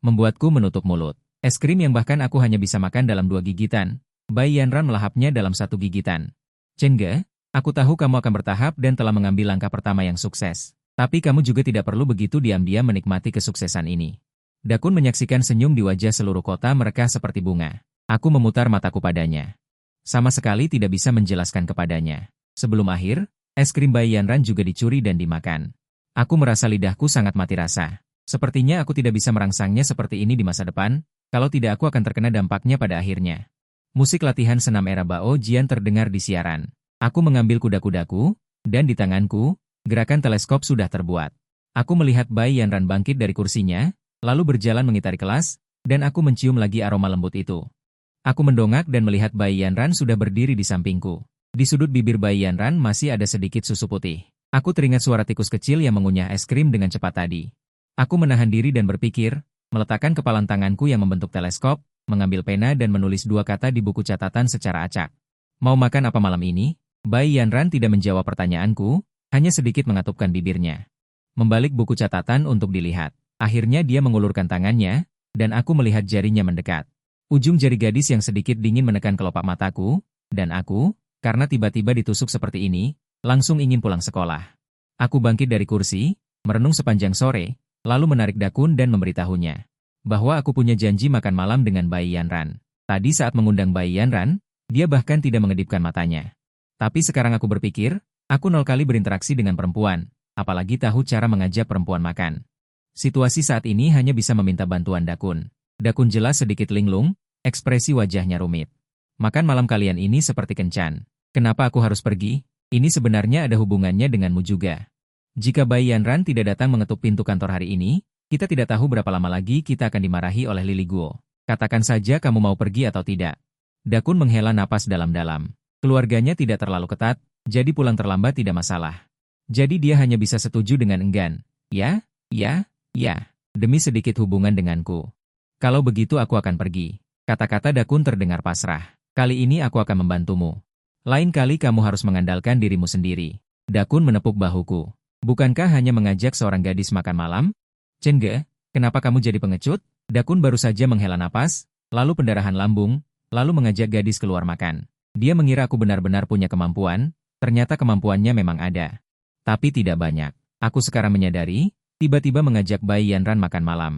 Speaker 1: Membuatku menutup mulut. Es krim yang bahkan aku hanya bisa makan dalam 2 gigitan. Bai Yanran melahapnya dalam 1 gigitan. Chengge, aku tahu kamu akan bertahap dan telah mengambil langkah pertama yang sukses. Tapi kamu juga tidak perlu begitu diam-diam menikmati kesuksesan ini. Dakun menyaksikan senyum di wajah seluruh kota mereka seperti bunga. Aku memutar mataku padanya. Sama sekali tidak bisa menjelaskan kepadanya. Sebelum akhir, es krim Bai Yanran juga dicuri dan dimakan. Aku merasa lidahku sangat mati rasa. Sepertinya aku tidak bisa merangsangnya seperti ini di masa depan, kalau tidak aku akan terkena dampaknya pada akhirnya. Musik latihan senam era Bao Jian terdengar di siaran. Aku mengambil kuda-kudaku, dan di tanganku, gerakan teleskop sudah terbuat. Aku melihat Bai Yanran bangkit dari kursinya, lalu berjalan mengitari kelas, dan aku mencium lagi aroma lembut itu. Aku mendongak dan melihat Bai Yanran sudah berdiri di sampingku. Di sudut bibir Bai Yanran masih ada sedikit susu putih. Aku teringat suara tikus kecil yang mengunyah es krim dengan cepat tadi. Aku menahan diri dan berpikir, meletakkan kepalan tanganku yang membentuk teleskop, mengambil pena dan menulis 2 kata di buku catatan secara acak. Mau makan apa malam ini? Bai Yanran tidak menjawab pertanyaanku, hanya sedikit mengatupkan bibirnya. Membalik buku catatan untuk dilihat. Akhirnya dia mengulurkan tangannya, dan aku melihat jarinya mendekat. Ujung jari gadis yang sedikit dingin menekan kelopak mataku, dan aku, karena tiba-tiba ditusuk seperti ini, langsung ingin pulang sekolah. Aku bangkit dari kursi, merenung sepanjang sore, lalu menarik Dakun dan memberitahunya bahwa aku punya janji makan malam dengan Bai Yanran. Tadi saat mengundang Bai Yanran, dia bahkan tidak mengedipkan matanya. Tapi sekarang aku berpikir, aku 0 kali berinteraksi dengan perempuan, apalagi tahu cara mengajak perempuan makan. Situasi saat ini hanya bisa meminta bantuan Dakun. Dakun jelas sedikit linglung, ekspresi wajahnya rumit. Makan malam kalian ini seperti kencan. Kenapa aku harus pergi? Ini sebenarnya ada hubungannya denganmu juga. Jika Bai Yanran tidak datang mengetuk pintu kantor hari ini, kita tidak tahu berapa lama lagi kita akan dimarahi oleh Lili Guo. Katakan saja kamu mau pergi atau tidak. Dakun menghela napas dalam-dalam. Keluarganya tidak terlalu ketat, jadi pulang terlambat tidak masalah. Jadi dia hanya bisa setuju dengan enggan. Ya, demi sedikit hubungan denganku. Kalau begitu aku akan pergi. Kata-kata Dakun terdengar pasrah. Kali ini aku akan membantumu. Lain kali kamu harus mengandalkan dirimu sendiri. Dakun menepuk bahuku. Bukankah hanya mengajak seorang gadis makan malam? Chengge, kenapa kamu jadi pengecut? Dakun baru saja menghela napas, lalu pendarahan lambung, lalu mengajak gadis keluar makan. Dia mengira aku benar-benar punya kemampuan, ternyata kemampuannya memang ada. Tapi tidak banyak. Aku sekarang menyadari, tiba-tiba mengajak Bai Yanran makan malam.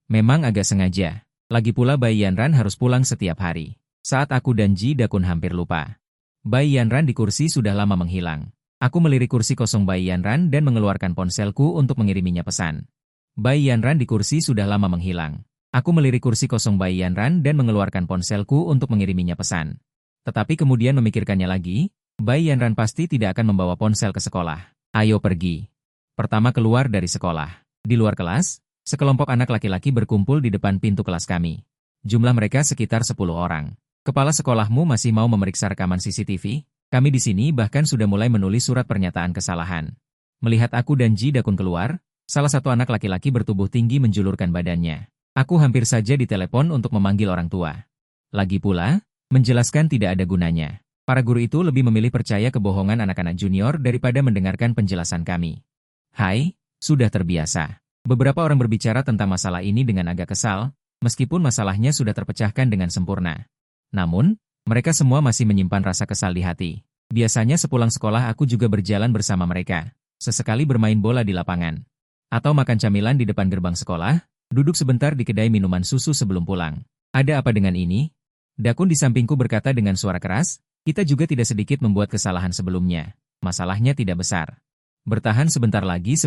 Speaker 1: Memang agak sengaja. Lagi pula Bai Yanran harus pulang setiap hari. Saat aku dan Ji Dakun hampir lupa. Bai Yanran di kursi sudah lama menghilang. Aku melirik kursi kosong Bai Yanran dan mengeluarkan ponselku untuk mengiriminya pesan. Bai Yanran di kursi sudah lama menghilang. Aku melirik kursi kosong Bai Yanran dan mengeluarkan ponselku untuk mengiriminya pesan. Tetapi kemudian memikirkannya lagi, Bai Yanran pasti tidak akan membawa ponsel ke sekolah. Ayo pergi. Pertama keluar dari sekolah. Di luar kelas, sekelompok anak laki-laki berkumpul di depan pintu kelas kami. Jumlah mereka sekitar 10 orang. Kepala sekolahmu masih mau memeriksa rekaman CCTV? Kami di sini bahkan sudah mulai menulis surat pernyataan kesalahan. Melihat aku dan Ji Dakun keluar, salah satu anak laki-laki bertubuh tinggi menjulurkan badannya. Aku hampir saja ditelepon untuk memanggil orang tua. Lagi pula, menjelaskan tidak ada gunanya. Para guru itu lebih memilih percaya kebohongan anak-anak junior daripada mendengarkan penjelasan kami. Hai, sudah terbiasa. Beberapa orang berbicara tentang masalah ini dengan agak kesal, meskipun masalahnya sudah terpecahkan dengan sempurna. Namun, mereka semua masih menyimpan rasa kesal di hati. Biasanya sepulang sekolah aku juga berjalan bersama mereka. Sesekali bermain bola di lapangan. Atau makan camilan di depan gerbang sekolah, duduk sebentar di kedai minuman susu sebelum pulang. Ada apa dengan ini? Dakun di sampingku berkata dengan suara keras, kita juga tidak sedikit membuat kesalahan sebelumnya. Masalahnya tidak besar. Bertahan sebentar lagi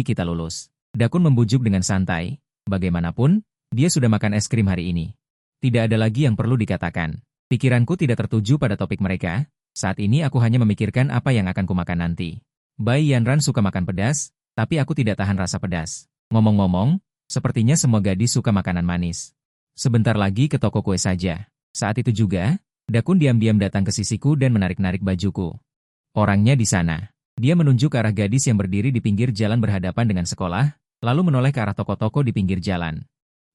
Speaker 1: kita lulus. Dakun membujuk dengan santai. Bagaimanapun, dia sudah makan es krim hari ini. Tidak ada lagi yang perlu dikatakan. Pikiranku tidak tertuju pada topik mereka. Saat ini aku hanya memikirkan apa yang akan kumakan nanti. Bai Yanran suka makan pedas, tapi aku tidak tahan rasa pedas. Ngomong-ngomong, sepertinya semua gadis suka makanan manis. Sebentar lagi ke toko kue saja. Saat itu juga, Dakun diam-diam datang ke sisiku dan menarik-narik bajuku. Orangnya di sana. Dia menunjuk ke arah gadis yang berdiri di pinggir jalan berhadapan dengan sekolah, lalu menoleh ke arah toko-toko di pinggir jalan.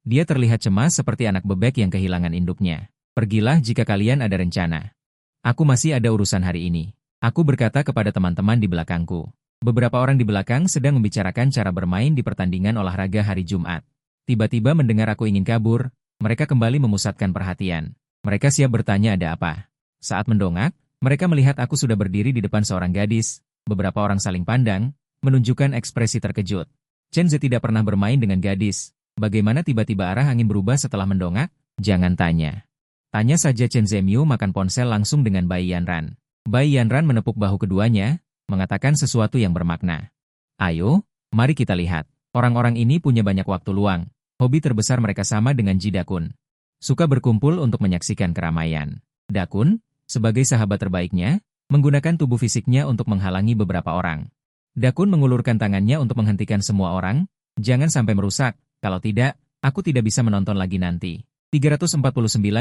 Speaker 1: Dia terlihat cemas seperti anak bebek yang kehilangan induknya. Pergilah jika kalian ada rencana. Aku masih ada urusan hari ini. Aku berkata kepada teman-teman di belakangku. Beberapa orang di belakang sedang membicarakan cara bermain di pertandingan olahraga hari Jumat. Tiba-tiba mendengar aku ingin kabur, mereka kembali memusatkan perhatian. Mereka siap bertanya ada apa. Saat mendongak, mereka melihat aku sudah berdiri di depan seorang gadis. Beberapa orang saling pandang, menunjukkan ekspresi terkejut. Chen Ze tidak pernah bermain dengan gadis. Bagaimana tiba-tiba arah angin berubah setelah mendongak? Jangan tanya. Tanya saja Chen Ze Miu makan ponsel langsung dengan Bai Yanran. Bai Yanran menepuk bahu keduanya, mengatakan sesuatu yang bermakna. Ayo, mari kita lihat. Orang-orang ini punya banyak waktu luang. Hobi terbesar mereka sama dengan Ji Dakun. Suka berkumpul untuk menyaksikan keramaian. Dakun, sebagai sahabat terbaiknya, menggunakan tubuh fisiknya untuk menghalangi beberapa orang. Dakun mengulurkan tangannya untuk menghentikan semua orang, jangan sampai merusak, kalau tidak, aku tidak bisa menonton lagi nanti. 349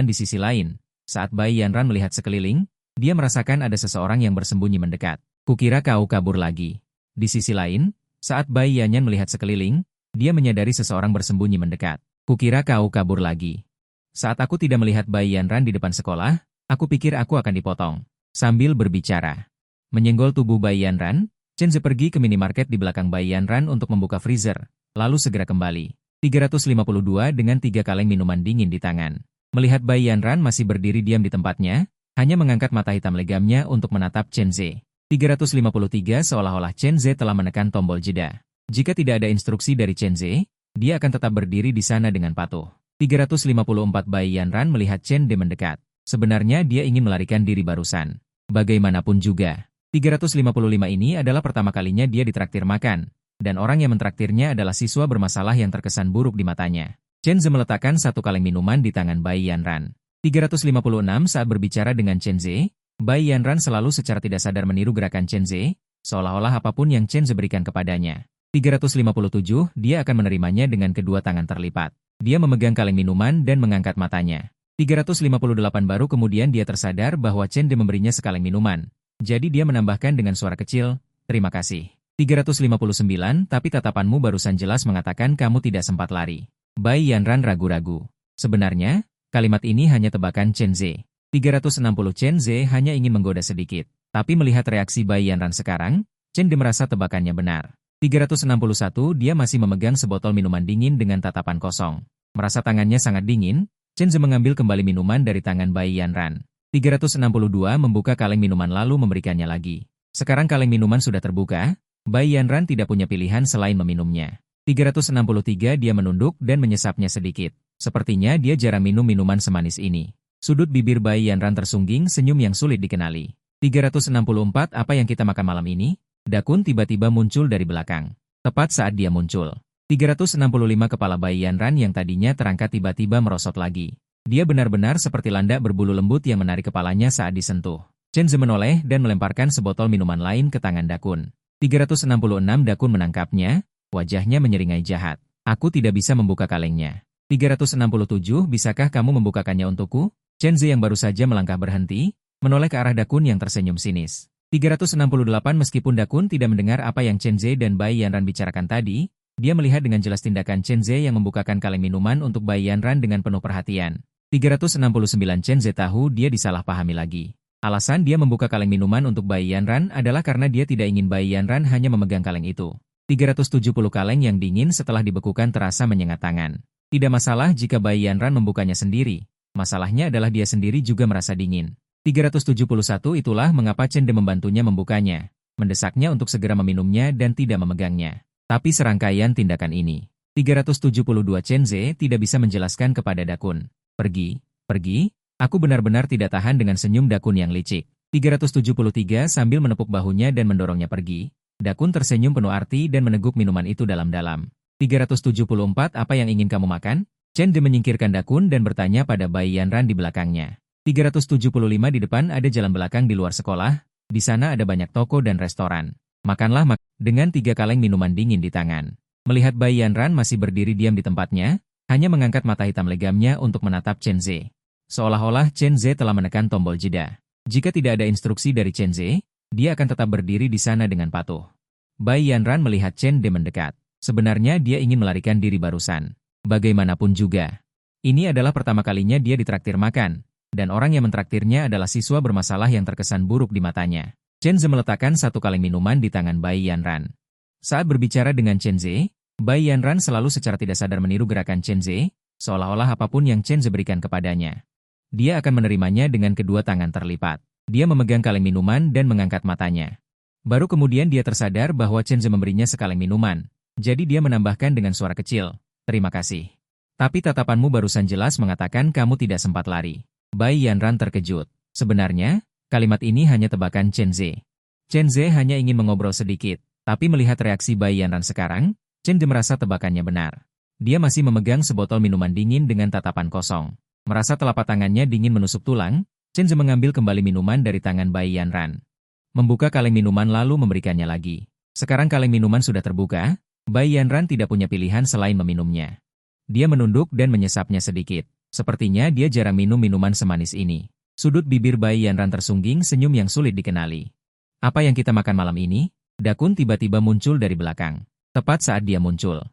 Speaker 1: di sisi lain, saat Bai Yanran melihat sekeliling, dia merasakan ada seseorang yang bersembunyi mendekat. Kukira kau kabur lagi. Di sisi lain, saat Bai Yanran melihat sekeliling, dia menyadari seseorang bersembunyi mendekat. Kukira kau kabur lagi. Saat aku tidak melihat Bai Yanran di depan sekolah, aku pikir aku akan dipotong. Sambil berbicara, menyenggol tubuh Bai Yanran, Chen Ze pergi ke minimarket di belakang Bai Yanran untuk membuka freezer, lalu segera kembali. 352 dengan 3 kaleng minuman dingin di tangan. Melihat Bai Yanran masih berdiri diam di tempatnya, hanya mengangkat mata hitam legamnya untuk menatap Chen Ze. 353 seolah-olah Chen Ze telah menekan tombol jeda. Jika tidak ada instruksi dari Chen Ze, dia akan tetap berdiri di sana dengan patuh. 354 Bai Yanran melihat Chen Ze mendekat. Sebenarnya dia ingin melarikan diri barusan. Bagaimanapun juga, 355 ini adalah pertama kalinya dia ditraktir makan, dan orang yang mentraktirnya adalah siswa bermasalah yang terkesan buruk di matanya. Chen Ze meletakkan 1 kaleng minuman di tangan Bai Yanran. 356 saat berbicara dengan Chen Ze, Bai Yanran selalu secara tidak sadar meniru gerakan Chen Ze, seolah-olah apapun yang Chen Ze berikan kepadanya. 357 dia akan menerimanya dengan kedua tangan terlipat. Dia memegang kaleng minuman dan mengangkat matanya. 358 baru kemudian dia tersadar bahwa Chen Ze memberinya sekaleng minuman. Jadi dia menambahkan dengan suara kecil, terima kasih. 359 tapi tatapanmu barusan jelas mengatakan kamu tidak sempat lari. Bai Yanran ragu-ragu. Sebenarnya, kalimat ini hanya tebakan Chen Ze. 360 Chen Ze hanya ingin menggoda sedikit. Tapi melihat reaksi Bai Yanran sekarang, Chen Ze merasa tebakannya benar. 361 dia masih memegang sebotol minuman dingin dengan tatapan kosong. Merasa tangannya sangat dingin, Chen Ze mengambil kembali minuman dari tangan Bai Yanran. 362 membuka kaleng minuman lalu memberikannya lagi. Sekarang kaleng minuman sudah terbuka, Bai Yanran tidak punya pilihan selain meminumnya. 363 dia menunduk dan menyesapnya sedikit. Sepertinya dia jarang minum minuman semanis ini. Sudut bibir Bai Yanran tersungging senyum yang sulit dikenali. 364 apa yang kita makan malam ini? Dakun tiba-tiba muncul dari belakang. Tepat saat dia muncul, 365 kepala Bai Yanran yang tadinya terangkat tiba-tiba merosot lagi. Dia benar-benar seperti landak berbulu lembut yang menarik kepalanya saat disentuh. Chen Ze menoleh dan melemparkan sebotol minuman lain ke tangan Dakun. 366 Dakun menangkapnya, wajahnya menyeringai jahat. Aku tidak bisa membuka kalengnya. 367 bisakah kamu membukakannya untukku? Chen Ze yang baru saja melangkah berhenti, menoleh ke arah Dakun yang tersenyum sinis. 368 meskipun Dakun tidak mendengar apa yang Chen Ze dan Bai Yanran bicarakan tadi, dia melihat dengan jelas tindakan Chen Ze yang membukakan kaleng minuman untuk Bai Yanran dengan penuh perhatian. 369 Chen Ze tahu dia disalahpahami lagi. Alasan dia membuka kaleng minuman untuk Bai Yanran adalah karena dia tidak ingin Bai Yanran hanya memegang kaleng itu. 370 kaleng yang dingin setelah dibekukan terasa menyengat tangan. Tidak masalah jika Bai Yanran membukanya sendiri. Masalahnya adalah dia sendiri juga merasa dingin. 371 itulah mengapa Chen Ze membantunya membukanya. Mendesaknya untuk segera meminumnya dan tidak memegangnya. Tapi serangkaian tindakan ini. 372 Chen Ze tidak bisa menjelaskan kepada Dakun. Pergi, pergi, aku benar-benar tidak tahan dengan senyum Dakun yang licik. 373 sambil menepuk bahunya dan mendorongnya pergi. Dakun tersenyum penuh arti dan meneguk minuman itu dalam-dalam. 374 apa yang ingin kamu makan? Chen Ze menyingkirkan Dakun dan bertanya pada Bai Yanran di belakangnya. 375 di depan ada jalan belakang di luar sekolah, di sana ada banyak toko dan restoran. Makanlah dengan 3 kaleng minuman dingin di tangan. Melihat Bai Yanran masih berdiri diam di tempatnya, hanya mengangkat mata hitam legamnya untuk menatap Chen Ze. Seolah-olah Chen Ze telah menekan tombol jeda. Jika tidak ada instruksi dari Chen Ze, dia akan tetap berdiri di sana dengan patuh. Bai Yanran melihat Chen De mendekat. Sebenarnya dia ingin melarikan diri barusan. Bagaimanapun juga, ini adalah pertama kalinya dia ditraktir makan, dan orang yang mentraktirnya adalah siswa bermasalah yang terkesan buruk di matanya. Chen Ze meletakkan 1 kaleng minuman di tangan Bai Yanran. Saat berbicara dengan Chen Ze, Bai Yanran selalu secara tidak sadar meniru gerakan Chen Ze, seolah-olah apapun yang Chen Ze berikan kepadanya, dia akan menerimanya dengan kedua tangan terlipat. Dia memegang kaleng minuman dan mengangkat matanya. Baru kemudian dia tersadar bahwa Chen Ze memberinya sekaleng minuman, jadi dia menambahkan dengan suara kecil, "Terima kasih. Tapi tatapanmu barusan jelas mengatakan kamu tidak sempat lari." Bai Yanran terkejut. Sebenarnya, kalimat ini hanya tebakan Chen Ze. Chen Ze hanya ingin mengobrol sedikit, tapi melihat reaksi Bai Yanran sekarang, Chen Ze merasa tebakannya benar. Dia masih memegang sebotol minuman dingin dengan tatapan kosong. Merasa telapak tangannya dingin menusuk tulang, Chen Ze mengambil kembali minuman dari tangan Bai Yanran. Membuka kaleng minuman lalu memberikannya lagi. Sekarang kaleng minuman sudah terbuka, Bai Yanran tidak punya pilihan selain meminumnya. Dia menunduk dan menyesapnya sedikit. Sepertinya dia jarang minum minuman semanis ini. Sudut bibir Bai Yanran tersungging senyum yang sulit dikenali. "Apa yang kita makan malam ini?" Dakun tiba-tiba muncul dari belakang. Tepat saat dia muncul,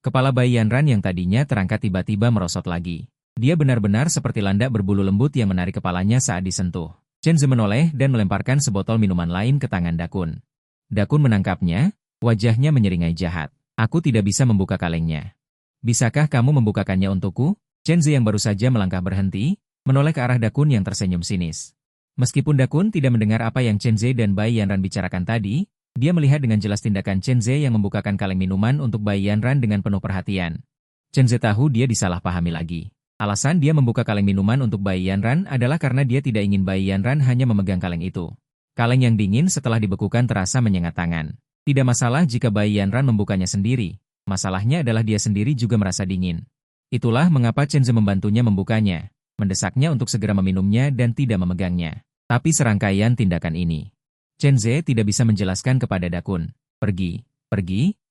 Speaker 1: kepala Bai Yanran yang tadinya terangkat tiba-tiba merosot lagi. Dia benar-benar seperti landak berbulu lembut yang menarik kepalanya saat disentuh. Chen Ze menoleh dan melemparkan sebotol minuman lain ke tangan Dakun. Dakun menangkapnya, wajahnya menyeringai jahat. "Aku tidak bisa membuka kalengnya. Bisakah kamu membukakannya untukku?" Chen Ze yang baru saja melangkah berhenti, menoleh ke arah Dakun yang tersenyum sinis. Meskipun Dakun tidak mendengar apa yang Chen Ze dan Bai Yanran bicarakan tadi, dia melihat dengan jelas tindakan Chen Ze yang membukakan kaleng minuman untuk Bai Yanran dengan penuh perhatian. Chen Ze tahu dia disalahpahami lagi. Alasan dia membuka kaleng minuman untuk Bai Yanran adalah karena dia tidak ingin Bai Yanran hanya memegang kaleng itu. Kaleng yang dingin setelah dibekukan terasa menyengat tangan. Tidak masalah jika Bai Yanran membukanya sendiri. Masalahnya adalah dia sendiri juga merasa dingin. Itulah mengapa Chen Ze membantunya membukanya, mendesaknya untuk segera meminumnya dan tidak memegangnya. Tapi serangkaian tindakan ini, Chen Ze tidak bisa menjelaskan kepada Dakun. Pergi,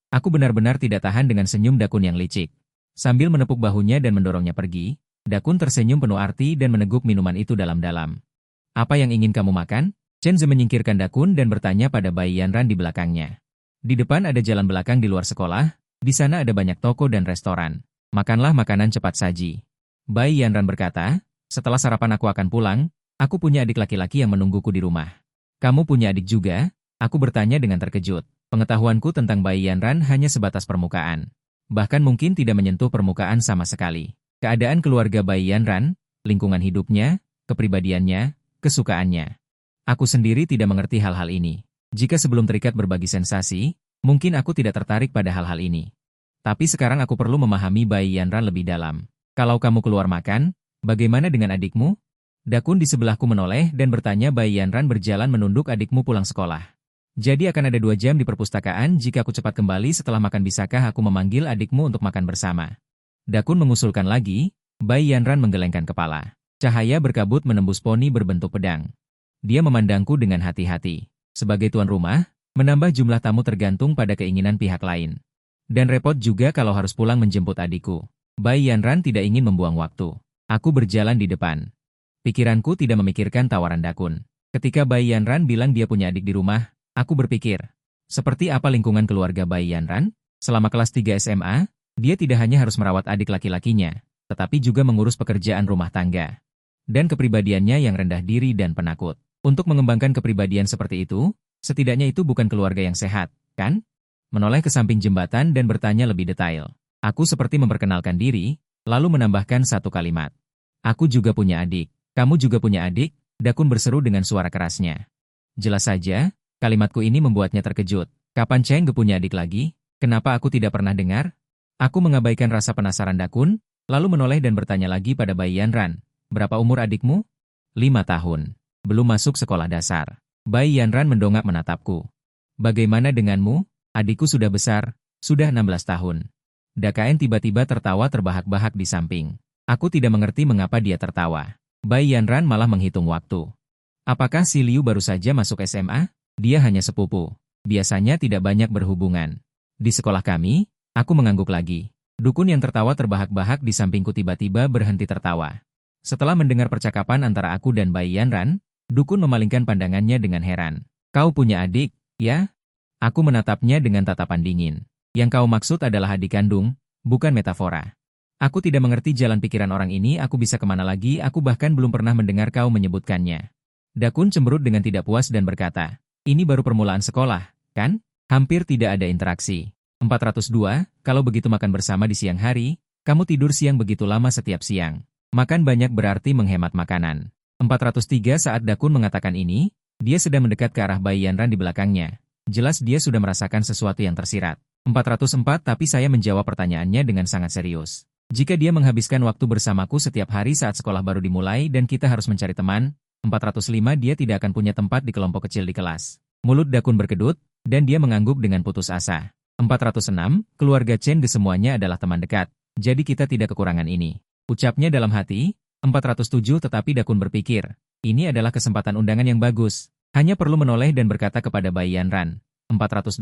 Speaker 1: aku benar-benar tidak tahan dengan senyum Dakun yang licik. Sambil menepuk bahunya dan mendorongnya pergi, Dakun tersenyum penuh arti dan meneguk minuman itu dalam-dalam. "Apa yang ingin kamu makan?" Chen Ze menyingkirkan Dakun dan bertanya pada Bai Yanran di belakangnya. Di depan ada jalan belakang di luar sekolah, di sana ada banyak toko dan restoran. "Makanlah makanan cepat saji." Bai Yanran berkata, "Setelah sarapan aku akan pulang, aku punya adik laki-laki yang menungguku di rumah." "Kamu punya adik juga?" Aku bertanya dengan terkejut. Pengetahuanku tentang Bai Yanran hanya sebatas permukaan. Bahkan mungkin tidak menyentuh permukaan sama sekali. Keadaan keluarga Bai Yanran, lingkungan hidupnya, kepribadiannya, kesukaannya. Aku sendiri tidak mengerti hal-hal ini. Jika sebelum terikat berbagi sensasi, mungkin aku tidak tertarik pada hal-hal ini. Tapi sekarang aku perlu memahami Bai Yanran lebih dalam. "Kalau kamu keluar makan, bagaimana dengan adikmu?" Dakun di sebelahku menoleh dan bertanya Bai Yanran berjalan menunduk adikmu pulang sekolah. "Jadi akan ada 2 jam di perpustakaan jika aku cepat kembali setelah makan, bisakah aku memanggil adikmu untuk makan bersama?" Dakun mengusulkan lagi. Bai Yanran menggelengkan kepala. Cahaya berkabut menembus poni berbentuk pedang. Dia memandangku dengan hati-hati. Sebagai tuan rumah, menambah jumlah tamu tergantung pada keinginan pihak lain. Dan repot juga kalau harus pulang menjemput adikku. Bai Yanran tidak ingin membuang waktu. Aku berjalan di depan. Pikiranku tidak memikirkan tawaran Dakun. Ketika Bai Yanran bilang dia punya adik di rumah, aku berpikir, seperti apa lingkungan keluarga Bai Yanran? Selama kelas 3 SMA, dia tidak hanya harus merawat adik laki-lakinya, tetapi juga mengurus pekerjaan rumah tangga. Dan kepribadiannya yang rendah diri dan penakut. Untuk mengembangkan kepribadian seperti itu, setidaknya itu bukan keluarga yang sehat, kan? Menoleh ke samping jembatan dan bertanya lebih detail. Aku seperti memperkenalkan diri, lalu menambahkan satu kalimat. "Aku juga punya adik." "Kamu juga punya adik?" Dakun berseru dengan suara kerasnya. Jelas saja, kalimatku ini membuatnya terkejut. Kapan Cheng Ge punya adik lagi? Kenapa aku tidak pernah dengar? Aku mengabaikan rasa penasaran Dakun, lalu menoleh dan bertanya lagi pada Bai Yanran. "Berapa umur adikmu?" 5 tahun. Belum masuk sekolah dasar. Bai Yanran mendongak menatapku. "Bagaimana denganmu? Adikku sudah besar, sudah 16 tahun. Dakaen tiba-tiba tertawa terbahak-bahak di samping. Aku tidak mengerti mengapa dia tertawa. Bai Yanran malah menghitung waktu. Apakah si Liu baru saja masuk SMA? Dia hanya sepupu. biasanya tidak banyak berhubungan. Di sekolah kami, aku mengangguk lagi. Dukun yang tertawa terbahak-bahak di sampingku tiba-tiba berhenti tertawa. Setelah mendengar percakapan antara aku dan Bai Yanran, dukun memalingkan pandangannya dengan heran. Kau punya adik, ya? Aku menatapnya dengan tatapan dingin. Yang kau maksud adalah adik kandung, bukan metafora. Aku tidak mengerti jalan pikiran orang ini, aku bisa kemana lagi, aku bahkan belum pernah mendengar kau menyebutkannya. Dakun cemberut dengan tidak puas dan berkata, ini baru permulaan sekolah, kan? Hampir tidak ada interaksi. 402, kalau begitu makan bersama di siang hari, kamu tidur siang begitu lama setiap siang. Makan banyak berarti menghemat makanan. 403 saat Dakun mengatakan ini, dia sedang mendekat ke arah Bai Yanran di belakangnya. Jelas dia sudah merasakan sesuatu yang tersirat. 404 tapi saya menjawab pertanyaannya dengan sangat serius. Jika dia menghabiskan waktu bersamaku setiap hari saat sekolah baru dimulai dan kita harus mencari teman, 405 dia tidak akan punya tempat di kelompok kecil di kelas. Mulut Dakun berkedut, dan dia mengangguk dengan putus asa. 406, keluarga Chen Ge semuanya adalah teman dekat, jadi kita tidak kekurangan ini. Ucapnya dalam hati. 407 tetapi Dakun berpikir, ini adalah kesempatan undangan yang bagus. Hanya perlu menoleh dan berkata kepada Bai Yanran. 408,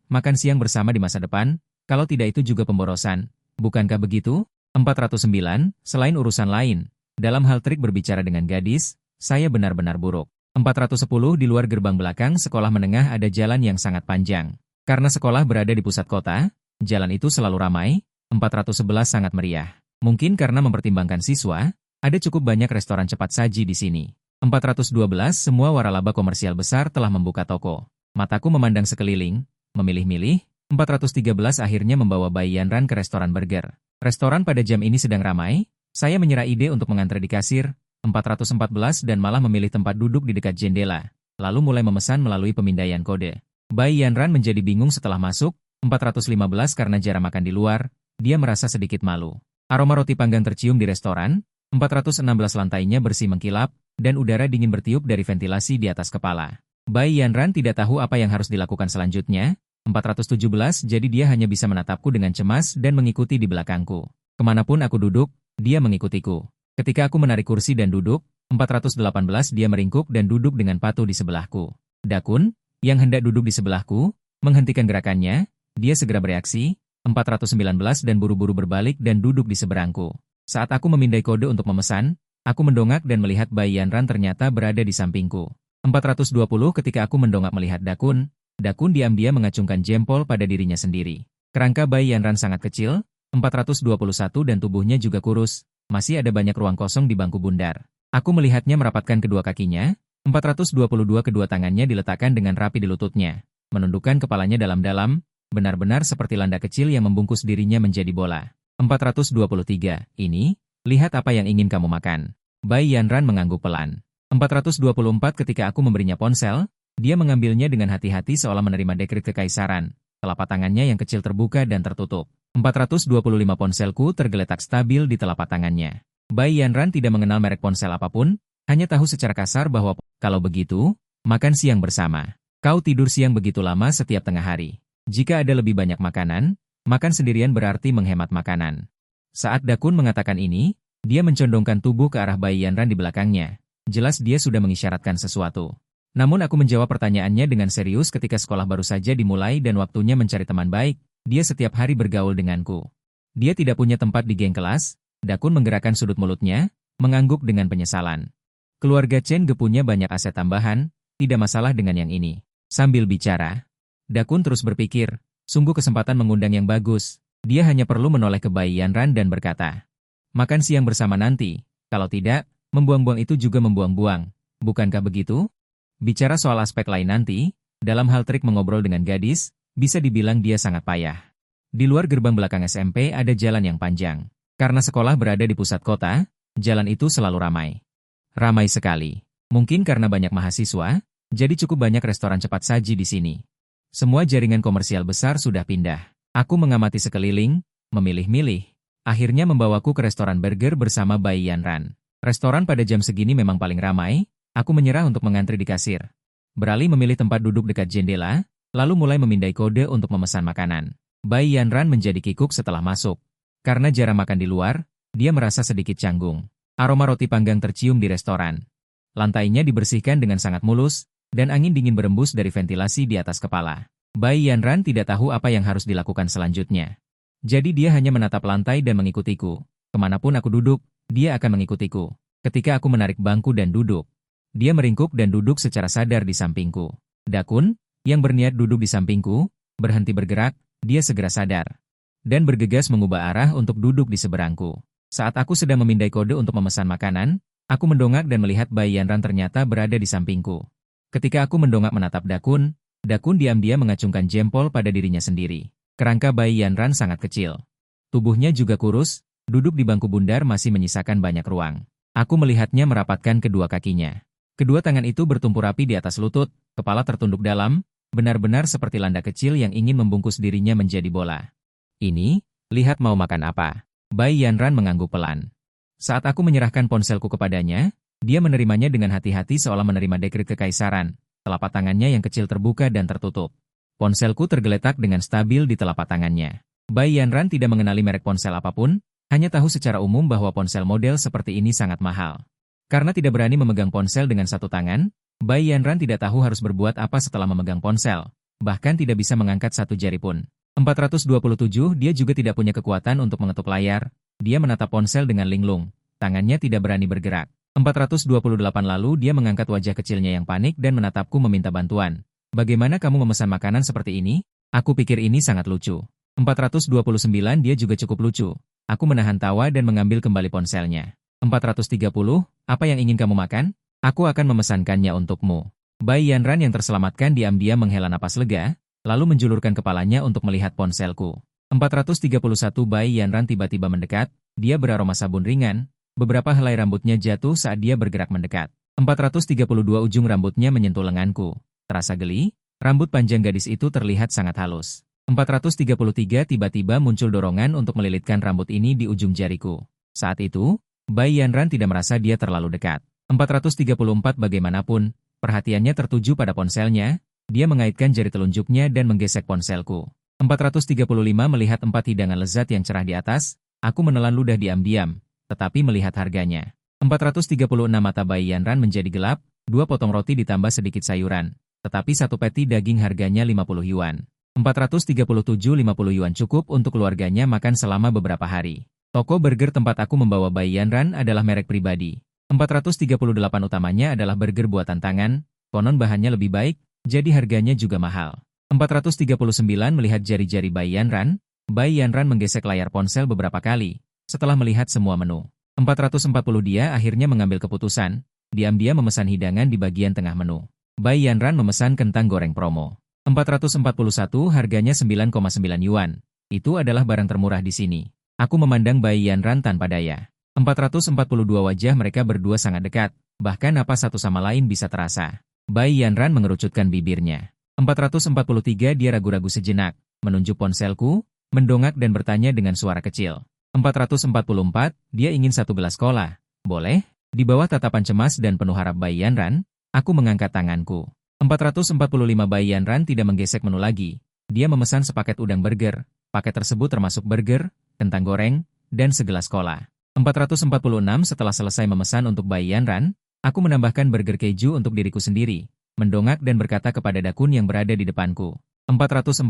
Speaker 1: makan siang bersama di masa depan, kalau tidak itu juga pemborosan. Bukankah begitu? 409, selain urusan lain, dalam hal trik berbicara dengan gadis, saya benar-benar buruk. 410 di luar gerbang belakang sekolah menengah ada jalan yang sangat panjang. Karena sekolah berada di pusat kota, jalan itu selalu ramai. 411 sangat meriah. Mungkin karena mempertimbangkan siswa, ada cukup banyak restoran cepat saji di sini. 412 semua waralaba komersial besar telah membuka toko. Mataku memandang sekeliling, memilih-milih. 413 akhirnya membawa Bai Yanran ke restoran burger. Restoran pada jam ini sedang ramai, saya menyerah ide untuk mengantre di kasir, 414 dan malah memilih tempat duduk di dekat jendela, lalu mulai memesan melalui pemindaian kode. Bai Yanran menjadi bingung setelah masuk, 415 karena jarang makan di luar, dia merasa sedikit malu. Aroma roti panggang tercium di restoran, 416 lantainya bersih mengkilap, dan udara dingin bertiup dari ventilasi di atas kepala. Bai Yanran tidak tahu apa yang harus dilakukan selanjutnya, 417 jadi dia hanya bisa menatapku dengan cemas dan mengikuti di belakangku. Kemanapun aku duduk, dia mengikutiku. Ketika aku menarik kursi dan duduk, 418 dia meringkuk dan duduk dengan patuh di sebelahku. Dakun, yang hendak duduk di sebelahku, menghentikan gerakannya, dia segera bereaksi, 419 dan buru-buru berbalik dan duduk di seberangku. Saat aku memindai kode untuk memesan, aku mendongak dan melihat Bai Yanran ternyata berada di sampingku. 420 ketika aku mendongak melihat Dakun diam-diam mengacungkan jempol pada dirinya sendiri. Kerangka Bai Yanran sangat kecil, 421 dan tubuhnya juga kurus, masih ada banyak ruang kosong di bangku bundar. Aku melihatnya merapatkan kedua kakinya, 422 kedua tangannya diletakkan dengan rapi di lututnya, menundukkan kepalanya dalam-dalam, benar-benar seperti landak kecil yang membungkus dirinya menjadi bola. 423, ini, lihat apa yang ingin kamu makan. Bai Yanran mengangguk pelan. 424 ketika aku memberinya ponsel, dia mengambilnya dengan hati-hati seolah menerima dekret kekaisaran. Telapak tangannya yang kecil terbuka dan tertutup. 425 ponselku tergeletak stabil di telapak tangannya. Bai Yanran tidak mengenal merek ponsel apapun, hanya tahu secara kasar bahwa, kalau begitu, makan siang bersama. Kau tidur siang begitu lama setiap tengah hari. Jika ada lebih banyak makanan, makan sendirian berarti menghemat makanan. Saat Dakun mengatakan ini, dia mencondongkan tubuh ke arah Bai Yanran di belakangnya. Jelas dia sudah mengisyaratkan sesuatu. Namun aku menjawab pertanyaannya dengan serius ketika sekolah baru saja dimulai dan waktunya mencari teman baik, dia setiap hari bergaul denganku. Dia tidak punya tempat di geng kelas, Dakun menggerakkan sudut mulutnya, mengangguk dengan penyesalan. Keluarga Chen Ge punya banyak aset tambahan, tidak masalah dengan yang ini. Sambil bicara, Dakun terus berpikir, sungguh kesempatan mengundang yang bagus, dia hanya perlu menoleh ke Bai Yanran dan berkata, makan siang bersama nanti, kalau tidak, membuang-buang itu juga membuang-buang, bukankah begitu? Bicara soal aspek lain nanti, dalam hal trik mengobrol dengan gadis, bisa dibilang dia sangat payah. Di luar gerbang belakang SMP ada jalan yang panjang. Karena sekolah berada di pusat kota, jalan itu selalu ramai. Ramai sekali. Mungkin karena banyak mahasiswa, jadi cukup banyak restoran cepat saji di sini. Semua jaringan komersial besar sudah pindah. Aku mengamati sekeliling, memilih-milih. Akhirnya membawaku ke restoran burger bersama Bai Yanran. Restoran pada jam segini memang paling ramai. Aku menyerah untuk mengantri di kasir. Beralih memilih tempat duduk dekat jendela, lalu mulai memindai kode untuk memesan makanan. Bai Yanran menjadi kikuk setelah masuk. Karena jarang makan di luar, dia merasa sedikit canggung. Aroma roti panggang tercium di restoran. Lantainya dibersihkan dengan sangat mulus, dan angin dingin berembus dari ventilasi di atas kepala. Bai Yanran tidak tahu apa yang harus dilakukan selanjutnya. Jadi dia hanya menatap lantai dan mengikutiku. Kemanapun aku duduk, dia akan mengikutiku. Ketika aku menarik bangku dan duduk, dia meringkuk dan duduk secara sadar di sampingku. Dakun, yang berniat duduk di sampingku, berhenti bergerak, dia segera sadar. Dan bergegas mengubah arah untuk duduk di seberangku. Saat aku sedang memindai kode untuk memesan makanan, aku mendongak dan melihat Bai Yanran ternyata berada di sampingku. Ketika aku mendongak menatap Dakun, Dakun diam-diam mengacungkan jempol pada dirinya sendiri. Kerangka Bai Yanran sangat kecil. Tubuhnya juga kurus, duduk di bangku bundar masih menyisakan banyak ruang. Aku melihatnya merapatkan kedua kakinya. Kedua tangan itu bertumpu rapi di atas lutut, kepala tertunduk dalam, benar-benar seperti landak kecil yang ingin membungkus dirinya menjadi bola. Ini, lihat mau makan apa? Bai Yanran mengangguk pelan. Saat aku menyerahkan ponselku kepadanya, dia menerimanya dengan hati-hati seolah menerima dekret kekaisaran. Telapak tangannya yang kecil terbuka dan tertutup. Ponselku tergeletak dengan stabil di telapak tangannya. Bai Yanran tidak mengenali merek ponsel apapun, hanya tahu secara umum bahwa ponsel model seperti ini sangat mahal. Karena tidak berani memegang ponsel dengan satu tangan, Bai Yanran tidak tahu harus berbuat apa setelah memegang ponsel, bahkan tidak bisa mengangkat satu jari pun. 427 dia juga tidak punya kekuatan untuk mengetuk layar, dia menatap ponsel dengan linglung, tangannya tidak berani bergerak. 428 lalu dia mengangkat wajah kecilnya yang panik dan menatapku meminta bantuan. Bagaimana kamu memesan makanan seperti ini? Aku pikir ini sangat lucu. 429 dia juga cukup lucu. Aku menahan tawa dan mengambil kembali ponselnya. 430, apa yang ingin kamu makan? Aku akan memesankannya untukmu. Bai Yanran yang terselamatkan diam-diam menghela napas lega, lalu menjulurkan kepalanya untuk melihat ponselku. 431 Bai Yanran tiba-tiba mendekat, dia beraroma sabun ringan. Beberapa helai rambutnya jatuh saat dia bergerak mendekat. 432 ujung rambutnya menyentuh lenganku. Terasa geli, rambut panjang gadis itu terlihat sangat halus. 433 tiba-tiba muncul dorongan untuk melilitkan rambut ini di ujung jariku. Saat itu, Bai Yanran tidak merasa dia terlalu dekat. 434 bagaimanapun, perhatiannya tertuju pada ponselnya, dia mengaitkan jari telunjuknya dan menggesek ponselku. 435 melihat 4 hidangan lezat yang cerah di atas, aku menelan ludah diam-diam. Tetapi melihat harganya. 436 mata Bai Yanran menjadi gelap, 2 potong roti ditambah sedikit sayuran. Tetapi satu peti daging harganya 50 yuan. 437 50 yuan cukup untuk keluarganya makan selama beberapa hari. Toko burger tempat aku membawa Bai Yanran adalah merek pribadi. 438 utamanya adalah burger buatan tangan, konon bahannya lebih baik, jadi harganya juga mahal. 439 melihat jari-jari Bai Yanran menggesek layar ponsel beberapa kali. Setelah melihat semua menu, 440 dia akhirnya mengambil keputusan, diam-diam memesan hidangan di bagian tengah menu. Bai Yanran memesan kentang goreng promo. 441 harganya 9,9 yuan. Itu adalah barang termurah di sini. Aku memandang Bai Yanran tanpa daya. 442 wajah mereka berdua sangat dekat, bahkan napas satu sama lain bisa terasa. Bai Yanran mengerucutkan bibirnya. 443 dia ragu-ragu sejenak, menunjuk ponselku, mendongak dan bertanya dengan suara kecil. 444, dia ingin satu gelas cola. Boleh? Di bawah tatapan cemas dan penuh harap Bai Yanran, aku mengangkat tanganku. 445 Bai Yanran tidak menggesek menu lagi. Dia memesan sepaket udang burger. Paket tersebut termasuk burger, kentang goreng, dan segelas cola. 446 setelah selesai memesan untuk Bai Yanran, aku menambahkan burger keju untuk diriku sendiri. Mendongak dan berkata kepada Dakun yang berada di depanku. 447,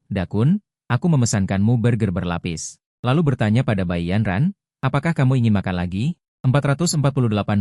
Speaker 1: Dakun, aku memesankanmu burger berlapis. Lalu bertanya pada Bai Yanran, apakah kamu ingin makan lagi? 448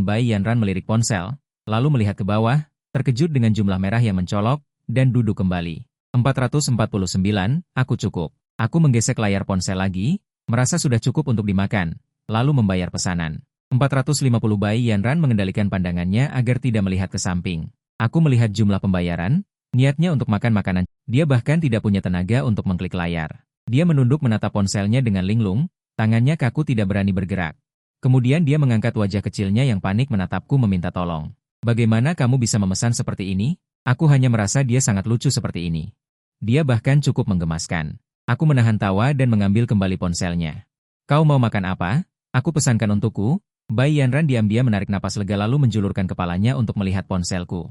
Speaker 1: Bai Yanran melirik ponsel, lalu melihat ke bawah, terkejut dengan jumlah merah yang mencolok, dan duduk kembali. 449, aku cukup. Aku menggesek layar ponsel lagi, merasa sudah cukup untuk dimakan, lalu membayar pesanan. 450 Bai Yanran mengendalikan pandangannya agar tidak melihat ke samping. Aku melihat jumlah pembayaran, niatnya untuk makan makanan, dia bahkan tidak punya tenaga untuk mengklik layar. Dia menunduk menatap ponselnya dengan linglung, tangannya kaku tidak berani bergerak. Kemudian dia mengangkat wajah kecilnya yang panik menatapku meminta tolong. Bagaimana kamu bisa memesan seperti ini? Aku hanya merasa dia sangat lucu seperti ini. Dia bahkan cukup menggemaskan. Aku menahan tawa dan mengambil kembali ponselnya. Kau mau makan apa? Aku pesankan untukku. Bai Yanran diam-diam menarik napas lega lalu menjulurkan kepalanya untuk melihat ponselku.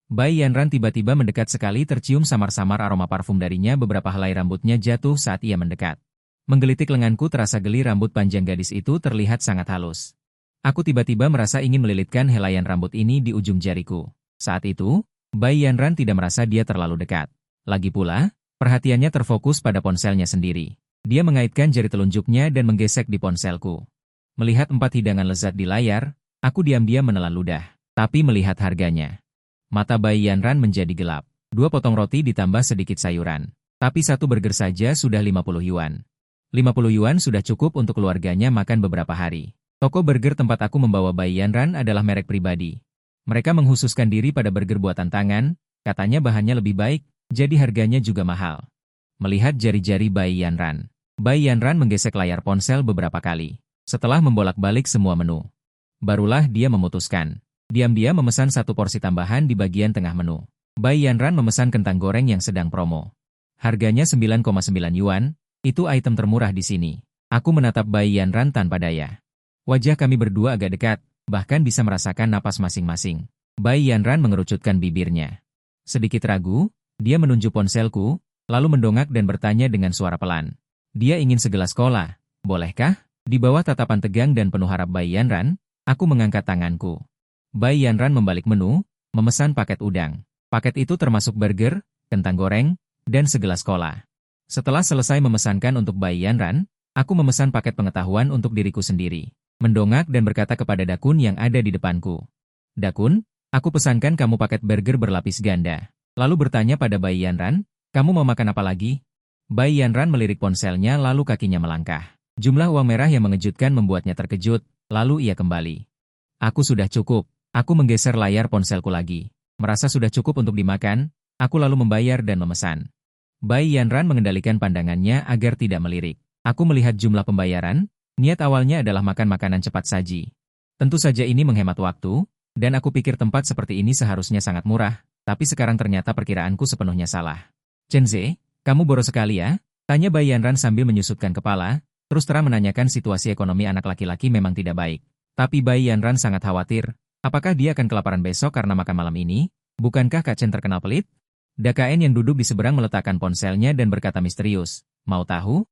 Speaker 1: Bai Yanran tiba-tiba mendekat sekali tercium samar-samar aroma parfum darinya beberapa helai rambutnya jatuh saat ia mendekat. Menggelitik lenganku terasa geli rambut panjang gadis itu terlihat sangat halus. Aku tiba-tiba merasa ingin melilitkan helaian rambut ini di ujung jariku. Saat itu, Bai Yanran tidak merasa dia terlalu dekat. Lagi pula, perhatiannya terfokus pada ponselnya sendiri. Dia mengaitkan jari telunjuknya dan menggesek di ponselku. Melihat 4 hidangan lezat di layar, aku diam-diam menelan ludah. Tapi melihat harganya, mata Bai Yanran menjadi gelap. 2 potong roti ditambah sedikit sayuran. Tapi 1 burger saja sudah 50 yuan. 50 yuan sudah cukup untuk keluarganya makan beberapa hari. Toko burger tempat aku membawa Bai Yanran adalah merek pribadi. Mereka menghususkan diri pada burger buatan tangan, katanya bahannya lebih baik, jadi harganya juga mahal. Melihat jari-jari Bai Yanran menggesek layar ponsel beberapa kali. Setelah membolak-balik semua menu, barulah dia memutuskan. Diam-diam memesan 1 porsi tambahan di bagian tengah menu. Bai Yanran memesan kentang goreng yang sedang promo. Harganya 9,9 yuan, itu item termurah di sini. Aku menatap Bai Yanran tanpa daya. Wajah kami berdua agak dekat, bahkan bisa merasakan napas masing-masing. Bai Yanran mengerucutkan bibirnya. Sedikit ragu, dia menunjuk ponselku, lalu mendongak dan bertanya dengan suara pelan. Dia ingin segelas cola, bolehkah? Di bawah tatapan tegang dan penuh harap Bai Yanran, aku mengangkat tanganku. Bai Yanran membalik menu, memesan paket udang. Paket itu termasuk burger, kentang goreng, dan segelas cola. Setelah selesai memesankan untuk Bai Yanran, aku memesan paket pengetahuan untuk diriku sendiri. Mendongak dan berkata kepada Dakun yang ada di depanku. Dakun, aku pesankan kamu paket burger berlapis ganda. Lalu bertanya pada Bai Yanran, kamu mau makan apa lagi? Bai Yanran melirik ponselnya lalu kakinya melangkah. Jumlah uang merah yang mengejutkan membuatnya terkejut, lalu ia kembali. Aku sudah cukup. Aku menggeser layar ponselku lagi. Merasa sudah cukup untuk dimakan, aku lalu membayar dan memesan. Bai Yanran mengendalikan pandangannya agar tidak melirik. Aku melihat jumlah pembayaran, niat awalnya adalah makan makanan cepat saji. Tentu saja ini menghemat waktu, dan aku pikir tempat seperti ini seharusnya sangat murah, tapi sekarang ternyata perkiraanku sepenuhnya salah. Chenze, kamu boros sekali ya? Tanya Bai Yanran sambil menyusutkan kepala, terus terang menanyakan situasi ekonomi anak laki-laki memang tidak baik. Tapi Bai Yanran sangat khawatir. Apakah dia akan kelaparan besok karena makan malam ini? Bukankah Kak Chen terkenal pelit? DKN yang duduk di seberang meletakkan ponselnya dan berkata misterius, mau tahu?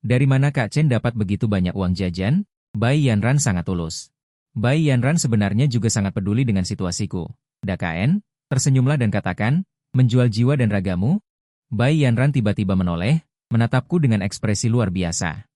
Speaker 1: Dari mana Kak Chen dapat begitu banyak uang jajan? Bai Yanran sangat tulus. Bai Yanran sebenarnya juga sangat peduli dengan situasiku. DKN, tersenyumlah dan katakan, menjual jiwa dan ragamu? Bai Yanran tiba-tiba menoleh, menatapku dengan ekspresi luar biasa.